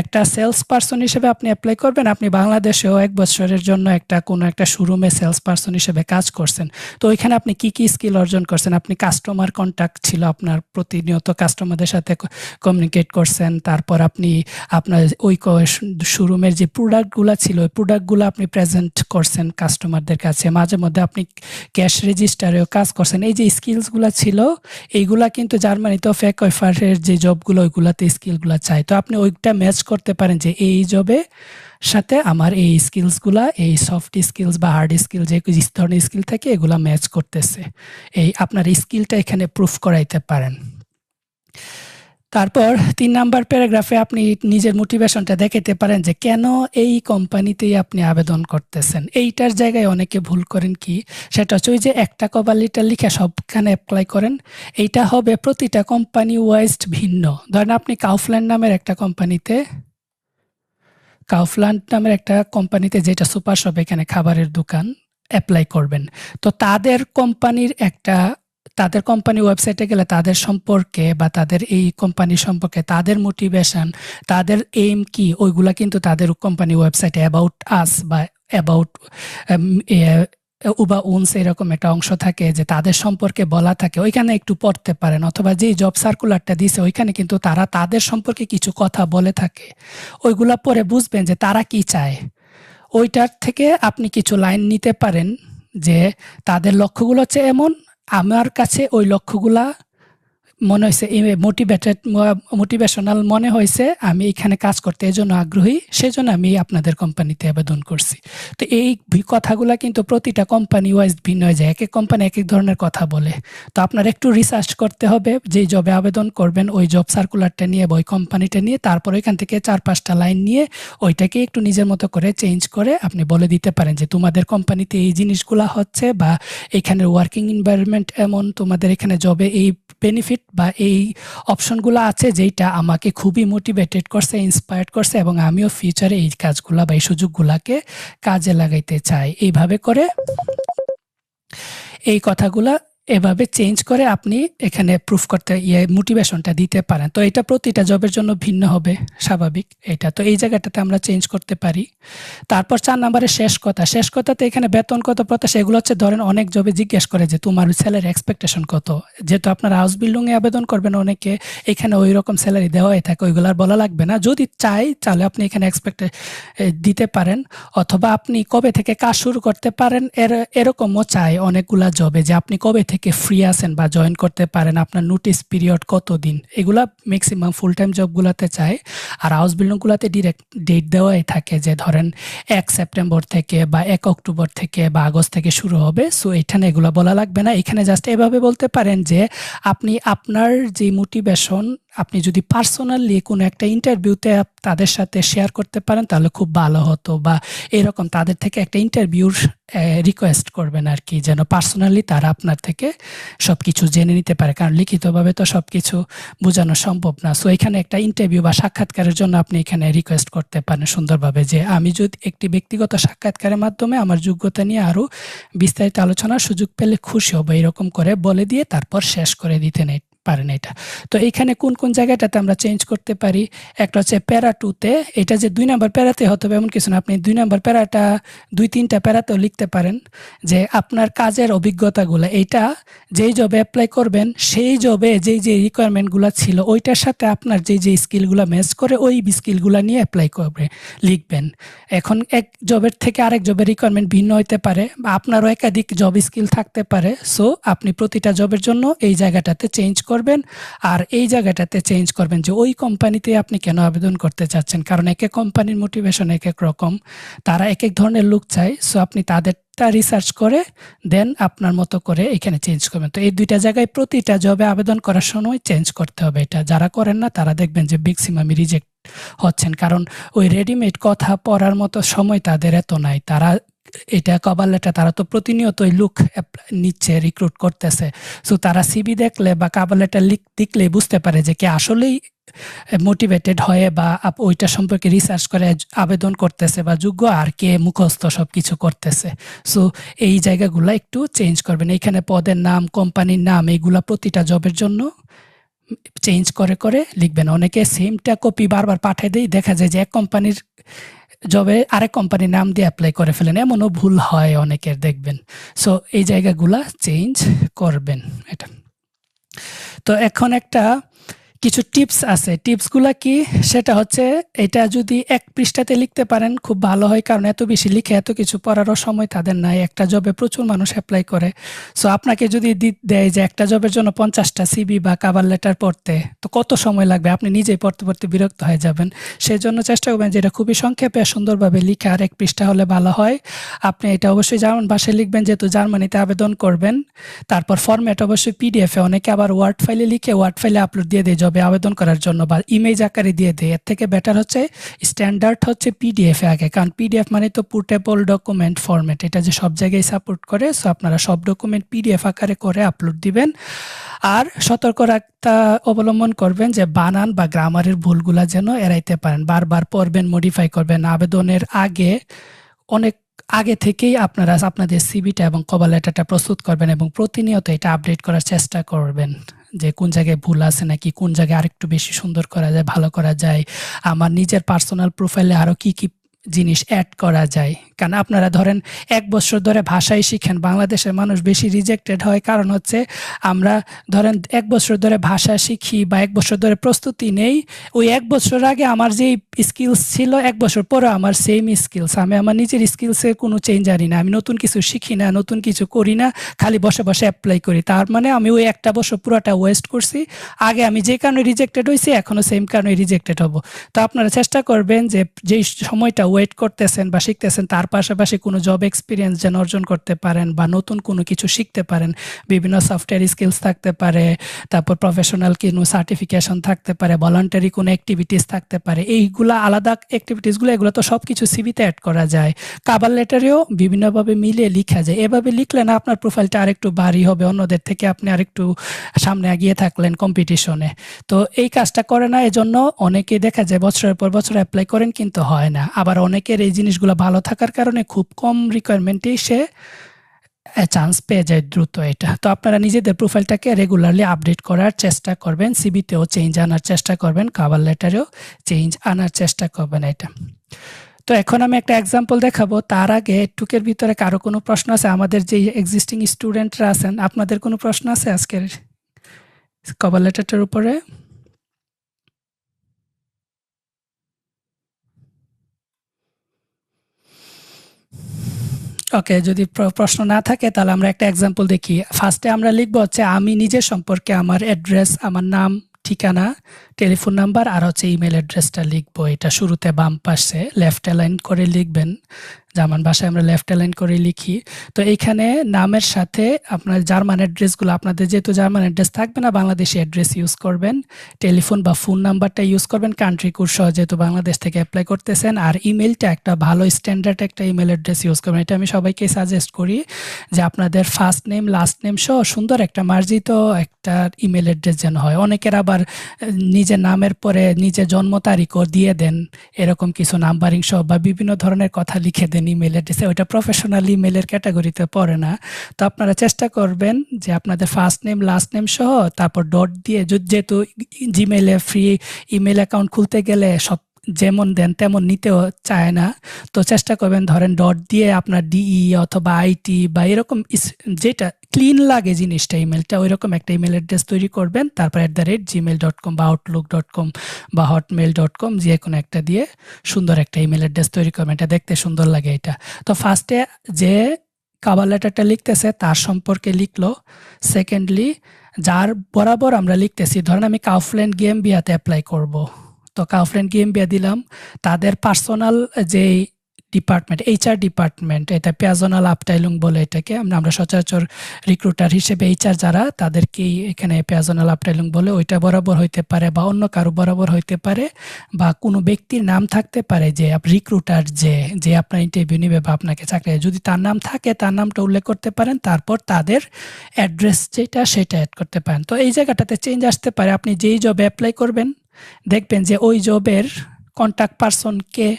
একটা সেলস পারসন হিসেবে আপনি অ্যাপ্লাই করবেন, আপনি বাংলাদেশেও 1 বছরের জন্য কোনো একটা শোরুমে সেলস পারসন হিসেবে কাজ করছেন। তো ওইখানে আপনি কি কি স্কিল অর্জন করছেন? আপনি কাস্টমার কন্ট্যাক্ট ছিল আপনার, প্রতিনিয়ত কাস্টমারদের সাথে কমিউনিকেট করছেন। তারপর আপনি আপনার ওই শোরুমের যে প্রোডাক্টগুলো ছিল ওই প্রোডাক্টগুলো আপনি প্রেজেন্ট করছেন কাস্টমারদের কাছে। মাঝে মধ্যে আপনি ক্যাশ রেজিস্টারেও কাজ করছেন। এই যে স্কিলসগুলো ছিল এইগুলা কিন্তু জার্মানিতেও ফেক ওয়েফারের যে জবগুলো ওইগুলাতে স্কিলগুলো চাই। তো আপনি ওইটা ম্যাচ করতে পারেন যে এই জবে সাথে আমার এই স্কিলসগুলা, এই সফট স্কিলস বা হার্ড স্কিল যে ধরনের স্কিল থাকে এগুলা ম্যাচ করতেছে। এই আপনার স্কিলটা এখানে প্রুফ করাইতে পারেন। তারপর 3 নাম্বার প্যারাগ্রাফে আপনি নিজের মোটিভেশনটা দেখাতে পারেন যে কেন এই কোম্পানিতেই আপনি আবেদন করতেছেন। এইটার জায়গায় অনেকে ভুল করেন কি, সেটা হচ্ছে ওই যে একটা কভার লেটার লিখে সবখানে অ্যাপ্লাই করেন। এইটা হবে প্রতিটা কোম্পানি ওয়াইজ ভিন্ন। ধরেন আপনি কাউফল্যান্ড নামের একটা কোম্পানিতে যেটা সুপার শপ, এখানে খাবারের দোকান, অ্যাপ্লাই করবেন। তো তাদের কোম্পানি ওয়েবসাইটে গেলে তাদের সম্পর্কে বা তাদের এই কোম্পানি সম্পর্কে তাদের মোটিভেশন, তাদের এইম কি, ওইগুলা কিন্তু তাদের কোম্পানি ওয়েবসাইটে অ্যাবাউট আস বা অ্যাবাউট উবা উনস এরকম একটা অংশ থাকে যে তাদের সম্পর্কে বলা থাকে, ওইখানে একটু পড়তে পারেন। অথবা যেই জব সার্কুলারটা দিছে ওইখানে কিন্তু তারা তাদের সম্পর্কে কিছু কথা বলে থাকে, ওইগুলা পরে বুঝবেন যে তারা কি চায়। ওইটার থেকে আপনি কিছু লাইন নিতে পারেন যে তাদের লক্ষ্যগুলো হচ্ছে এমন, আমার কাছে ওই লক্ষ্যগুলা মনে হয়েছে মোটিভেশনাল মনে হয়েছে, আমি এখানে কাজ করতে এজন্য আগ্রহী, সেজন্য আমি আপনাদের কোম্পানিতে আবেদন করছি। তো এই কথাগুলা কিন্তু প্রতিটা কোম্পানি ওয়াইজ ভিন্ন হয়ে যায়, এক এক কোম্পানি এক এক ধরনের কথা বলে। তো আপনার একটু রিসার্চ করতে হবে, যেই জবে আবেদন করবেন ওই জব সার্কুলারটা নিয়ে বা ওই কোম্পানিটা নিয়ে, তারপর ওইখান থেকে 4-5টা লাইন নিয়ে ওইটাকে একটু নিজের মতো করে চেঞ্জ করে আপনি বলে দিতে পারেন যে তোমাদের কোম্পানিতে এই জিনিসগুলা হচ্ছে, বা এখানের ওয়ার্কিং এনভায়রনমেন্ট এমন, তোমাদের এখানে জবে এই বেনিফিট বা এই অপশনগুলো আছে যেটা আমাকে খুবই মোটিভেটেড করছে, ইন্সপায়ার্ড করছে, এবং আমিও ফিউচারে এই কাজগুলা বা এই সুযোগগুলাকে কাজে লাগাইতে চাই। এইভাবে করে এই কথাগুলা এভাবে চেঞ্জ করে আপনি এখানে প্রুফ করতে মোটিভেশনটা দিতে পারেন। তো এটা প্রতিটা জবের জন্য ভিন্ন হবে, স্বাভাবিক এটা। তো এই জায়গাটাতে আমরা চেঞ্জ করতে পারি। তারপর 4 নম্বরে শেষ কথাতে এখানে বেতন কত প্রত্যাশা, এগুলো হচ্ছে ধরেন অনেক জবে জিজ্ঞেস করে যে তোমার স্যালারি এক্সপেকটেশন কত। যেহেতু আপনার হাউস বিল্ডিংয়ে আবেদন করবেন অনেকে, এখানে ওই রকম স্যালারি দেওয়াই থাকে, ওইগুলো আর বলা লাগবে না। যদি চাই তাহলে আপনি এখানে দিতে পারেন। অথবা আপনি কবে থেকে কাজ শুরু করতে পারেন এরকমও চাই অনেকগুলা জবে, যে আপনি কবে থেকে ফ্রি আছেন বা জয়েন করতে পারেন, আপনার নোটিস পিরিয়ড কতদিন, এগুলা ম্যাক্সিমাম ফুল টাইম জবগুলোতে চায়। আর হাউস বিল্ডিংগুলোতে ডিরেক্ট ডেট দেওয়াই থাকে, যে ধরেন 1 সেপ্টেম্বর থেকে বা 1 অক্টোবর থেকে বা আগস্ট থেকে শুরু হবে। সো এখানে এগুলো বলা লাগবে না, এখানে জাস্ট এভাবে বলতে পারেন যে আপনি আপনার যে মোটিভেশন আপনি যদি পার্সোনালি কোনো একটা ইন্টারভিউতে তাদের সাথে শেয়ার করতে পারেন তাহলে খুব ভালো হতো, বা এরকম তাদের থেকে একটা ইন্টারভিউর রিকোয়েস্ট করবেন আর কি, যেন পার্সোনালি তারা আপনার থেকে সব কিছু জেনে নিতে পারে, কারণ লিখিতভাবে তো সব কিছু বোঝানো সম্ভব না। সো এখানে একটা ইন্টারভিউ বা সাক্ষাৎকারের জন্য আপনি এখানে রিকোয়েস্ট করতে পারেন সুন্দরভাবে, যে আমি যদি একটি ব্যক্তিগত সাক্ষাৎকারের মাধ্যমে আমার যোগ্যতা নিয়ে আরও বিস্তারিত আলোচনার সুযোগ পেলে খুশি হবো, এরকম করে বলে দিয়ে তারপর শেষ করে দিতে পারেন এটা। তো এইখানে কোন কোন জায়গাটাতে আমরা চেঞ্জ করতে পারি, একটা হচ্ছে প্যারা 2তে, এটা যে 2 নম্বর প্যারাতে হতে হবে এমন কিছু না, আপনি 2 নম্বর প্যারাটা 2-3টা প্যারাতেও লিখতে পারেন যে আপনার কাজের অভিজ্ঞতাগুলো, এইটা যেই জবে অ্যাপ্লাই করবেন সেই জবে যেই যে রিকোয়ারমেন্টগুলো ছিল ওইটার সাথে আপনার যে স্কিলগুলো ম্যাচ করে ওই স্কিলগুলো নিয়ে অ্যাপ্লাই করবে লিখবেন। এখন এক জবের থেকে আরেক জবের রিকোয়ারমেন্ট ভিন্ন হতে পারে, বা আপনারও একাধিক জব স্কিল থাকতে পারে। সো আপনি প্রতিটা জবের জন্য এই জায়গাটাতে চেঞ্জ করে করবেন আর এই জায়গাটাতে চেঞ্জ করবেন যে ওই কোম্পানিতে আপনি কেন আবেদন করতে চাচ্ছেন, কারণ এক এক কোম্পানির মোটিভেশন এক এক রকম, তারা এক এক ধরনের লোক চায়। সো আপনি তাদেরটা রিসার্চ করে দেন আপনার মতো করে এখানে চেঞ্জ করবেন। তো এই দুইটা জায়গায় প্রতিটা জবে আবেদন করার সময় চেঞ্জ করতে হবে। এটা যারা করেন না তারা দেখবেন যে ম্যাক্সিমামই রিজেক্ট হচ্ছেন, কারণ ওই রেডিমেড কথা পড়ার মতো সময় তাদের এত নাই। তারা এটা কভার লেটার, তারা তো প্রতিনিয়ত ওই লুক নিচ্ছে, রিক্রুট করতেছে। সো তারা সিবি দেখলে বা কভার লেটার দেখলে বুঝতে পারে যে কে আসলেই মোটিভেটেড হয়ে বা ওইটা সম্পর্কে রিসার্চ করে আবেদন করতেছে বা যোগ্য, আর কে মুখস্থ সব কিছু করতেছে। সো এই জায়গাগুলো একটু চেঞ্জ করবেন। এইখানে পদের নাম, কোম্পানির নাম, এইগুলা প্রতিটা জবের জন্য চেঞ্জ করে করে লিখবেন। অনেকে সেমটা কপি বারবার পাঠিয়ে দেয়, দেখা যায় যে এক কোম্পানির জবে আরেক কোম্পানির নাম দিয়ে অ্যাপ্লাই করে ফেলেন, এমনও ভুল হয় অনেকের, দেখবেন। সো এই জায়গাগুলা চেঞ্জ করবেন এটা। তো এখন একটা কিছু টিপস আছে। টিপসগুলা কি, সেটা হচ্ছে এটা যদি এক পৃষ্ঠাতে লিখতে পারেন খুব ভালো হয়, কারণ এত বেশি লিখে এত কিছু পড়ারও সময় তাদের নাই। একটা জবে প্রচুর মানুষ অ্যাপ্লাই করে। সো আপনাকে যদি দেয় যে একটা জবের জন্য 50টা সিবি বা কভার লেটার পড়তে, তো কত সময় লাগবে, আপনি নিজেই পড়তে পড়তে বিরক্ত হয়ে যাবেন। সেই জন্য চেষ্টা করবেন যে এটা খুবই সংক্ষেপে সুন্দরভাবে লিখে, আর এক পৃষ্ঠা হলে ভালো হয়। আপনি এটা অবশ্যই জার্মান ভাষায় লিখবেন, যেহেতু জার্মানিতে আবেদন করবেন। তারপর ফরম্যাট অবশ্যই পিডিএফে, অনেকে আবার ওয়ার্ড ফাইলে লিখে ওয়ার্ড ফাইলে আপলোড দিয়ে দেয় জবে আবেদন করার জন্য, বা ইমেজ আকারে দিয়ে দেয়। এর থেকে বেটার হচ্ছে স্ট্যান্ডার্ড হচ্ছে পিডিএফ এ আগে, কারণ পিডিএফ মানে তো পোর্টেবল ডকুমেন্ট ফরম্যাট, এটা যে সব জায়গায় সাপোর্ট করে। সো আপনারা সব ডকুমেন্ট পিডিএফ আকারে করে আপলোড দিবেন। আর সতর্কতা অবলম্বন করবেন যে বানান বা গ্রামারের ভুলগুলা যেন এড়াইতে পারেন। বারবার পড়বেন, মডিফাই করবেন। আবেদনের আগে অনেক আগে থেকেই আপনারা আপনাদের সিভিটা এবং কভার লেটারটা প্রস্তুত করবেন এবং প্রতিনিয়ত এটা আপডেট করার চেষ্টা করবেন যে কোন জায়গায় ভুল আছে নাকি, কোন জায়গায় আরেকটু বেশি সুন্দর করা যায়, ভালো করা যায়। আমার নিজের পার্সোনাল প্রোফাইলে আরও কি জিনিস অ্যাড করা যায়। কারণ আপনারা ধরেন 1 বছর ধরে ভাষাই শিখেন, বাংলাদেশের মানুষ বেশি রিজেক্টেড হয়, কারণ হচ্ছে আমরা ধরেন 1 বছর ধরে ভাষা শিখি বা 1 বছর ধরে প্রস্তুতি নেই। ওই 1 বছর আগে আমার যেই স্কিলস ছিল 1 বছর পরে আমার সেম স্কিলস, আমি আমার নিজের স্কিলসে কোনো চেঞ্জ আনি না, আমি নতুন কিছু শিখি না, নতুন কিছু করি না, খালি বসে বসে অ্যাপ্লাই করি। তার মানে আমি ওই একটা বছর পুরোটা ওয়েস্ট করছি। আগে আমি যে কারণে রিজেক্টেড হয়েছি এখনও সেম কারণে রিজেক্টেড হব। তো আপনারা চেষ্টা করবেন যে যেই সময়টা ওয়েট করতেছেন বা শিখতেছেন তার পাশাপাশি কোনো জব এক্সপিরিয়েন্স যেন অর্জন করতে পারেন বা নতুন কোনো কিছু শিখতে পারেন। বিভিন্ন সফটওয়্যার স্কিলস থাকতে পারে, তারপর প্রফেশনাল কোনো সার্টিফিকেশন থাকতে পারে, ভলান্টারি কোনো অ্যাক্টিভিটিস থাকতে পারে। এইগুলা আলাদা অ্যাক্টিভিটিসগুলো, এগুলো তো সব কিছু সিভিতে অ্যাড করা যায়। কভার লেটারেও বিভিন্নভাবে মিলিয়ে লেখা যায়। এভাবে লিখলে না আপনার প্রোফাইলটা আরেকটু ভারী হবে, অন্যদের থেকে আপনি আরেকটু সামনে এগিয়ে থাকলেন কম্পিটিশনে। তো এই কাজটা করে না, এজন্য অনেকেই দেখা যায় বছরের পর বছর অ্যাপ্লাই করেন কিন্তু হয় না। আবার অনেকের এই জিনিসগুলো ভালো থাকার কারণে খুব কম রিকোয়ারমেন্টেই সে চান্স পেয়ে যায় দ্রুত। এটা তো আপনারা নিজেদের প্রোফাইলটাকে রেগুলারলি আপডেট করার চেষ্টা করবেন, সিভিতেও চেঞ্জ আনার চেষ্টা করবেন, কভার লেটারেও চেঞ্জ আনার চেষ্টা করবেন এটা। তো এখন আমি একটা এক্সাম্পল দেখাবো। তার আগে টুকের ভিতরে কারো কোনো প্রশ্ন আছে? আমাদের যে এক্সিস্টিং স্টুডেন্টরা আছেন, আপনাদের কোনো প্রশ্ন আছে আজকের কভার লেটারটার উপরে? ওকে, যদি প্রশ্ন না থাকে তাহলে আমরা একটা এক্সাম্পল দেখি। ফার্স্টে আমরা লিখবো হচ্ছে আমি নিজের সম্পর্কে, আমার অ্যাড্রেস, আমার নাম, ঠিকানা, টেলিফোন নাম্বার আর হচ্ছে ইমেল অ্যাড্রেসটা লিখবো। এটা শুরুতে বাম পাশে লেফট অ্যালাইন করে লিখবেন, জার্মান ভাষায় আমরা লেফট অ্যালাইন করে লিখি। তো এইখানে নামের সাথে আপনার জার্মান অ্যাড্রেসগুলো, আপনাদের যেহেতু জার্মান অ্যাড্রেস থাকবে না, বাংলাদেশি অ্যাড্রেস ইউজ করবেন। টেলিফোন বা ফোন নাম্বারটা ইউজ করবেন, কান্ট্রি কোড সহ, যেহেতু বাংলাদেশ থেকে অ্যাপ্লাই করতেছেন। আর ইমেলটা একটা ভালো স্ট্যান্ডার্ড একটা ইমেল অ্যাড্রেস ইউজ করবেন। এটা আমি সবাইকে সাজেস্ট করি যে আপনাদের ফার্স্ট নেম লাস্ট নেম সহ সুন্দর একটা মার্জিত একটা ইমেল অ্যাড্রেস যেন হয়। অনেকের আবার নিজের নামের পরে নিজের জন্ম তারিখও দিয়ে দেন, এরকম কিছু নাম্বারিং সহ বা বিভিন্ন ধরনের কথা লিখে দেন ইমেল অ্যাড্রেসে, ওইটা প্রফেশনাল ইমেলের ক্যাটাগরিতে পড়ে না। তো আপনারা চেষ্টা করবেন যে আপনাদের ফার্স্ট নেম লাস্ট নেম সহ তারপর ডট দিয়ে, যেহেতু জিমেইলে ফ্রি ইমেল অ্যাকাউন্ট খুলতে গেলে সব যেমন দেন তেমন নিতেও চায় না, তো চেষ্টা করবেন ধরেন ডট দিয়ে আপনার ডিই অথবা আইটি বা এরকম যেটা ক্লিন লাগে জিনিসটা ইমেলটা, ওইরকম একটা ইমেল অ্যাড্রেস তৈরি করবেন। তারপর @gmail.com বা outlook.com বা hotmail.com যে কোনো একটা দিয়ে সুন্দর একটা ইমেল অ্যাড্রেস তৈরি করবেন, এটা দেখতে সুন্দর লাগে এটা। তো ফার্স্টে যে কভার লেটারটা লিখতেছে তার সম্পর্কে লিখলো, সেকেন্ডলি যার বরাবর আমরা লিখতেছি, ধরেন আমি কাউফল্যান্ড গেমবিয়াতে অ্যাপ্লাই করব। তো কাউফল্যান্ড গেমবিয়া দিলাম, তাদের পার্সোনাল যে ডিপার্টমেন্ট, এইচআর ডিপার্টমেন্ট, এটা পেয়াজনাল আপটাইলুং বলে এটাকে, আমরা সচরাচর রিক্রুটার হিসেবে এইচআর যারা, তাদেরকেই এখানে পেয়াজনাল আপটাইলুং বলে। ওইটা বরাবর হইতে পারে বা অন্য কারো বরাবর হইতে পারে, বা কোনো ব্যক্তির নাম থাকতে পারে যে রিক্রুটার যে আপনার ইন্টারভিউ নেবে বা আপনাকে চাকরি, যদি তার নাম থাকে তার নামটা উল্লেখ করতে পারেন, তারপর তাদের অ্যাড্রেস যেটা সেটা অ্যাড করতে পারেন। তো এই জায়গাটাতে চেঞ্জ আসতে পারে। আপনি যেই জবে অ্যাপ্লাই করবেন দেখবেন যে ওই জবের কন্ট্যাক্ট পারসন কে,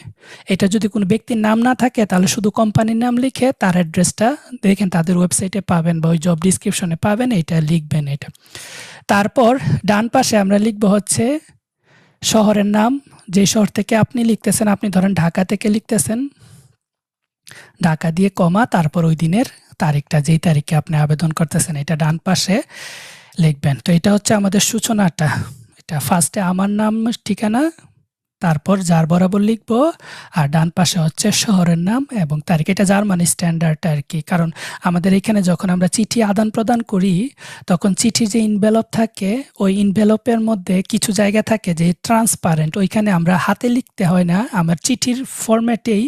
এটা যদি কোনো ব্যক্তির নাম না থাকে তাহলে শুধু কোম্পানির নাম লিখে তার অ্যাড্রেসটা দেখেন তাদের ওয়েবসাইটে পাবেন বা ওই জব ডিসক্রিপশনে পাবেন, এটা লিখবেন এটা। তারপর ডান পাশে আমরা লিখব হচ্ছে শহরের নাম, যে শহর থেকে আপনি লিখতেছেন, আপনি ধরেন ঢাকা থেকে লিখতেছেন, ঢাকা দিয়ে কমা, তারপর ওই দিনের তারিখটা, যেই তারিখে আপনি আবেদন করতেছেন, এটা ডান পাশে লিখবেন। তো এটা হচ্ছে আমাদের সূচনাটা। এটা ফার্স্টে আমার নাম ঠিকানা, তারপর যার বরাবর লিখব, আর ডান পাশে হচ্ছে শহরের নাম এবং তারিখ। এটা জার্মানি স্ট্যান্ডার্ড আর কি, কারণ আমাদের এখানে যখন আমরা চিঠি আদান প্রদান করি তখন চিঠির যে ইনভেলপ থাকে, ওই ইনভেলপের মধ্যে কিছু জায়গা থাকে যে ট্রান্সপারেন্ট, ওইখানে আমরা হাতে লিখতে হয় না, আমার চিঠির ফরম্যাটেই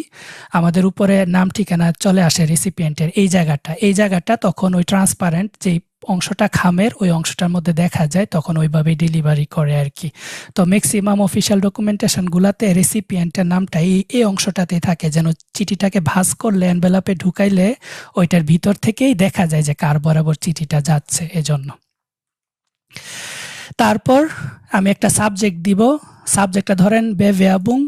আমাদের উপরে নাম ঠিকানা চলে আসে রেসিপিয়েন্টের। এই জায়গাটা তখন ওই ট্রান্সপারেন্ট যেই অংশটা খামের, ওই অংশটার মধ্যে দেখা যায়, তখন ওইভাবেই ডেলিভারি করে আর কি। তো ম্যাক্সিমাম অফিসিয়াল ডকুমেন্টেশনগুলোতে রেসিপিয়েন্টের নামটা এই অংশটাতেই থাকে, যেন চিঠিটাকে ভাঁজ করলে এনভেলপে ঢুকাইলে ওইটার ভিতর থেকেই দেখা যায় যে কার বরাবর চিঠিটা যাচ্ছে, এজন্য। তারপর আমি একটা সাবজেক্ট দিব, সাবজেক্টটা ধরেন বেভেয়াবুং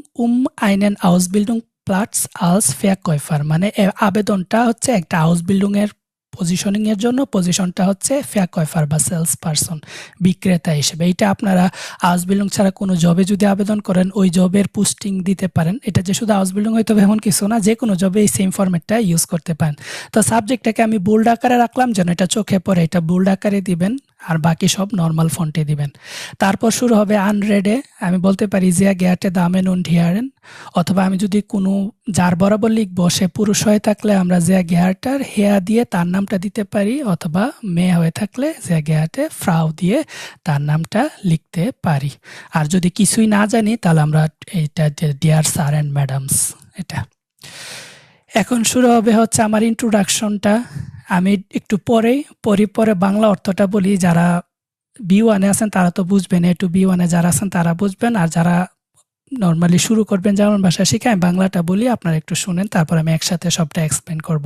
einen Ausbildungsplatz als Verkäufer, মানে আবেদনটা হচ্ছে একটা হাউসবিল্ডিং এর পজিশনিং এর জন্য, পজিশনটা হচ্ছে ফ্যাকয়ফার বা সেলস পারসন, বিক্রেতা হিসেবে। এইটা আপনারা হাউস বিল্ডিং ছাড়া কোনো জবে যদি আবেদন করেন ওই জবের পোস্টিং দিতে পারেন। এটা যে শুধু হাউস বিল্ডিং হইতে হবে এমন কিছু না, যে কোনো জবে এই সেম ফরম্যাটটা ইউজ করতে পারেন। তো সাবজেক্টটাকে আমি বোল্ড আকারে রাখলাম যেন এটা চোখে পড়ে, এটা বোল্ড আকারে দিবেন, আর বাকি সব নর্মাল ফন্টে দিবেন। তারপর শুরু হবে আনরেডে, আমি বলতে পারি জিয়া গেয়াটে দামেন উন্ড হিয়ারেন, অথবা আমি যদি কোনো যার বরাবর লিখবো সে পুরুষ হয়ে থাকলে আমরা জিয়া গেয়ারটার হেয়া দিয়ে তার নামটা দিতে পারি, অথবা মেয়ে হয়ে থাকলে জিয়া গেয়াটে ফ্রাউ দিয়ে তার নামটা লিখতে পারি। আর যদি কিছুই না জানি তাহলে আমরা এটা ডিয়ার স্যার অ্যান্ড ম্যাডামস। এটা এখন শুরু হবে হচ্ছে আমার ইন্ট্রোডাকশনটা। আমি একটু পরে বাংলা অর্থটা বলি, যারা B1 আছেন তারা তো বুঝবেন, A to B1 যারা আছেন তারা বুঝবেন, আর যারা নর্মালি শুরু করবেন জার্মান ভাষা শিখে আমি বাংলাটা বলি, আপনারা একটু শুনেন, তারপর আমি একসাথে সবটা এক্সপ্লেন করব।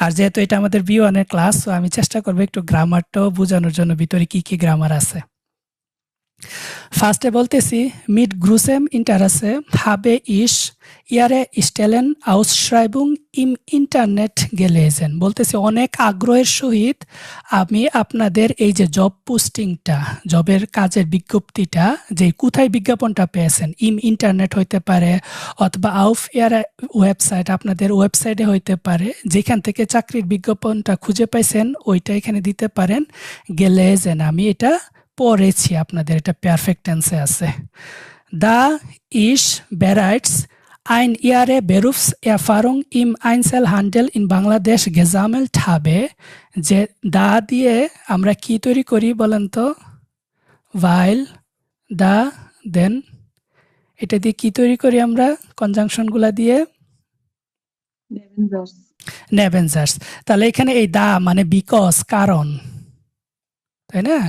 আর যেহেতু এটা আমাদের B1 এর ক্লাস, তো আমি চেষ্টা করবো একটু গ্রামারটাও বোঝানোর জন্য, ভিতরে কি কি গ্রামার আছে। ফার্স্টে বলতেছি মিট গ্রুসেম ইন্টারাসে হাবে ইস ইয়ারে স্টেলেন আউসশ্রাইবুং ইম ইন্টারনেট গেলেজেন, বলতেছি অনেক আগ্রহের সহিত আমি আপনাদের এই যে জব পোস্টিংটা, জবের কাজের বিজ্ঞপ্তিটা, যে কোথায় বিজ্ঞাপনটা পেয়েছেন, ইম ইন্টারনেট হইতে পারে অথবা আউফ ইয়ার ওয়েবসাইট, আপনাদের ওয়েবসাইটে হইতে পারে, যেখান থেকে চাকরির বিজ্ঞাপনটা খুঁজে পাইছেন ওইটা এখানে দিতে পারেন। গেলেজেন আমি এটা পড়েছি, আপনাদের এটা পারফেক্ট টেন্সে আছে। দা ইস বেরাইটস ein Jahre Berufserfahrung im Einzelhandel in Bangladesh gesammelt habe, যে দা দিয়ে আমরা কি তৈরি করি বলেন তো, while দা দেন, এটা দিয়ে কি তৈরি করি আমরা কনজাংশনগুলা দিয়ে, নেভেনজার্স। তাহলে এখানে এই দা মানে বিকজ, কারণ, তাই না?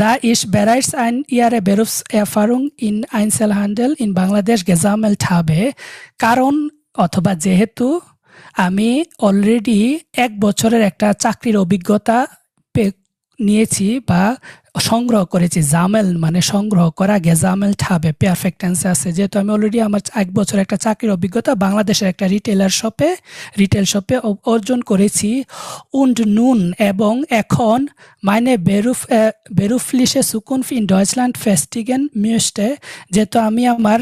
দা ইস বেরাইটস ein Jahre Berufserfahrung in Einzelhandel in Bangladesh gesammelt habe, কারণ অথবা যেহেতু আমি অলরেডি 1 বছরের একটা চাকরির অভিজ্ঞতা নিয়েছি বা সংগ্রহ করেছি। জামেল মানে সংগ্রহ করা, গেজামেল ঠাবে পারফেক্ট টেন্সে আছে, যেহেতু আমি অলরেডি আমার 1 বছর একটা চাকরির অভিজ্ঞতা বাংলাদেশের একটা রিটেল শপে অর্জন করেছি। উন্ড নুন এবং এখন মাইনে বেরুফলিশে সুকুনফ ইন ডয়েচল্যান্ড ফেস্টিগেন মিউস্টে, যেহেতু আমি আমার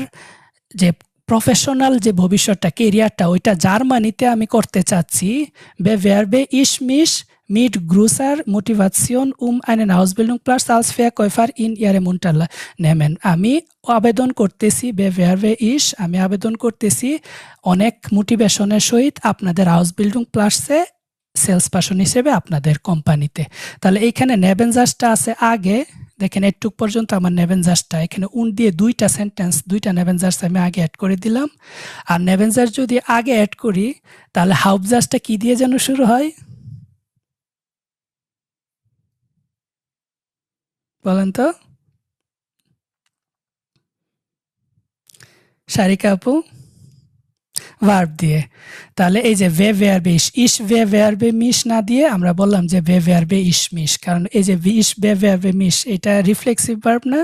যে প্রফেশনাল যে ভবিষ্যৎটা, কেরিয়ারটা, ওইটা জার্মানিতে আমি করতে চাচ্ছি। বেভারবে ইশমিশ mit großer Motivation einen Ausbildungsplatz als Verkäufer in ihrem Unternehmen, আমি আবেদন করতেছি, বেভারবে ইশ আমি আবেদন করতেছি অনেক মোটিভেশনের সহিত আপনাদের হাউস বিল্ডিং প্লাসে সেলস পারসন হিসেবে আপনাদের কোম্পানিতে। তাহলে এইখানে নেভেনজার্সটা আছে আগে, দেখেন এটুক পর্যন্ত আমার নেভেনজার্সটা, এখানে উন দিয়ে দুইটা সেন্টেন্স, দুইটা নেভেনজার্স আমি আগে অ্যাড করে দিলাম। আর নেভেনজার্স যদি আগে অ্যাড করি তাহলে হাউপজার্সটা কি দিয়ে যেন শুরু হয় বলেন তো সারিকা আপু? ভার্ব দিয়ে। তাহলে এই যে ভে ভার্বে ইস ভে ভার্বে মিশ না দিয়ে আমরা বললাম যে ভে ভার্বে ইস মিশ, কারণ এই যে ইস ভে ভার্বে মিশ এটা রিফ্লেক্সিভ ভার্ব না,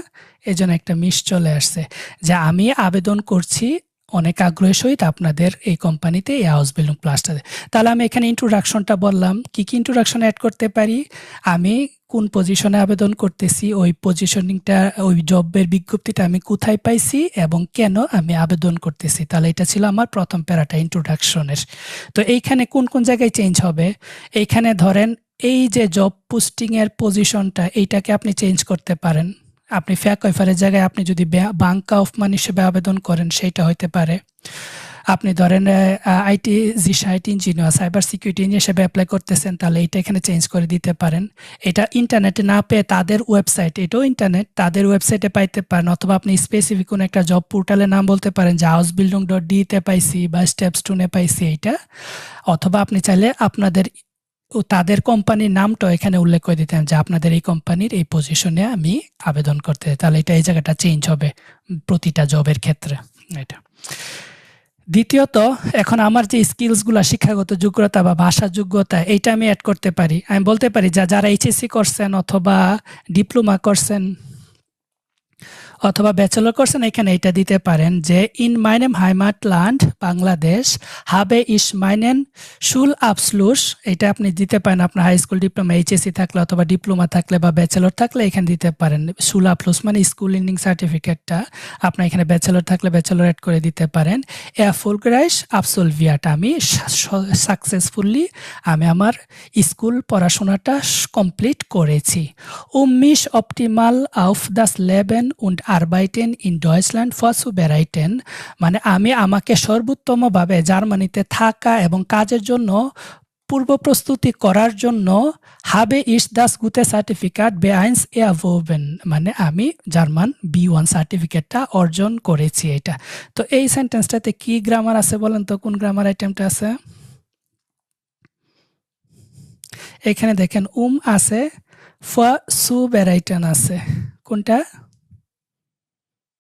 এজন্য একটা মিশ চলে আসছে যে আমি আবেদন করছি অনেক আগ্রহের সহিত আপনাদের এই কোম্পানিতে এই হাউস বিল্ডিং প্লাসটাতে। তাহলে আমি এখানে ইন্ট্রোডাকশনটা বললাম, কি কি ইন্ট্রোডাকশন অ্যাড করতে পারি, আমি কোন পজিশনে আবেদন করতেছি, ওই পজিশনিংটা ওই জবের বিজ্ঞপ্তিটা আমি কোথায় পাইছি এবং কেন আমি আবেদন করতেছি। তাহলে এটা ছিল আমার প্রথম প্যারাটা ইন্ট্রোডাকশনের। তো এইখানে কোন কোন জায়গায় চেঞ্জ হবে, এইখানে ধরেন এই যে জব পোস্টিংয়ের পজিশনটা এইটাকে আপনি চেঞ্জ করতে পারেন। আপনি ফ্যাকওয়েফারের জায়গায় আপনি যদি বাংকা অফমান হিসেবে আবেদন করেন সেইটা হইতে পারে। আপনি ধরেন IT Jisa IT engineer cyber security engineer হিসেবে অ্যাপ্লাই করতেছেন, তাহলে এটা এখানে চেঞ্জ করে দিতে পারেন। এটা ইন্টারনেটে না পেয়ে তাদের ওয়েবসাইট, এটাও ইন্টারনেট, তাদের ওয়েবসাইটে পাইতে পারেন, অথবা আপনি স্পেসিফিক কোনো একটা জব পোর্টালের নাম বলতে পারেন যে হাউস বিল্ডিং .de-তে পাইছি বা স্টেপস্টোনে পাইছি এইটা, অথবা আপনি চাইলে আপনাদের তাদের কোম্পানির নামটা এখানে উল্লেখ করে দিতেন যে আপনাদের এই কোম্পানির এই পজিশনে আমি আবেদন করতে, তাহলে এটা এই জায়গাটা চেঞ্জ হবে প্রতিটা জবের ক্ষেত্রে। এটা দ্বিতীয়ত, এখন আমার যে স্কিলসগুলো শিক্ষাগত যোগ্যতা বা ভাষা যোগ্যতা এইটা আমি অ্যাড করতে পারি। আমি বলতে পারি যারা এইচএসসি করছেন অথবা ডিপ্লোমা করছেন অথবা ব্যাচেলর করছেন, এখানে এটা দিতে পারেন যে ইন মাইনেম হাইমাটল্যান্ড বাংলাদেশ হাবে ইস মাইনেন শুল আবসলুস, এটা আপনি দিতে পারেন আপনার হাই স্কুল ডিপ্লোমা এইচএসসি থাকলে অথবা ডিপ্লোমা থাকলে বা ব্যাচেলর থাকলে এখানে দিতে পারেন। শুল আবসলুস মানে স্কুল লিভিং সার্টিফিকেটটা, আপনার এখানে ব্যাচেলর থাকলে ব্যাচেলর অ্যাড করে দিতে পারেন। এরফোলগ্রাইস আবসলভিয়াট, আমি সাকসেসফুলি আমি আমার স্কুল পড়াশোনাটা কমপ্লিট করেছি। মিশ অপটিমাল আউফ দাস লেবেন উন্ড আরবাইটেন ইন ডয়েচল্যান্ড ফর zu bereiten, মানে আমি আমাকে সর্বোত্তমভাবে জার্মানিতে থাকা এবং কাজের জন্য পূর্ব প্রস্তুতি করার জন্য habe ich das gute Certificat B1 erworben, মানে আমি জার্মান B1 সার্টিফিকেটটা অর্জন করেছি। এটা তো এই সেন্টেন্সটাতে কি গ্রামার আছে বলেন তো, কোন গ্রামার আইটেমটা আছে? এখানে দেখেন আছে, for zu bereiten আছে, কোনটা?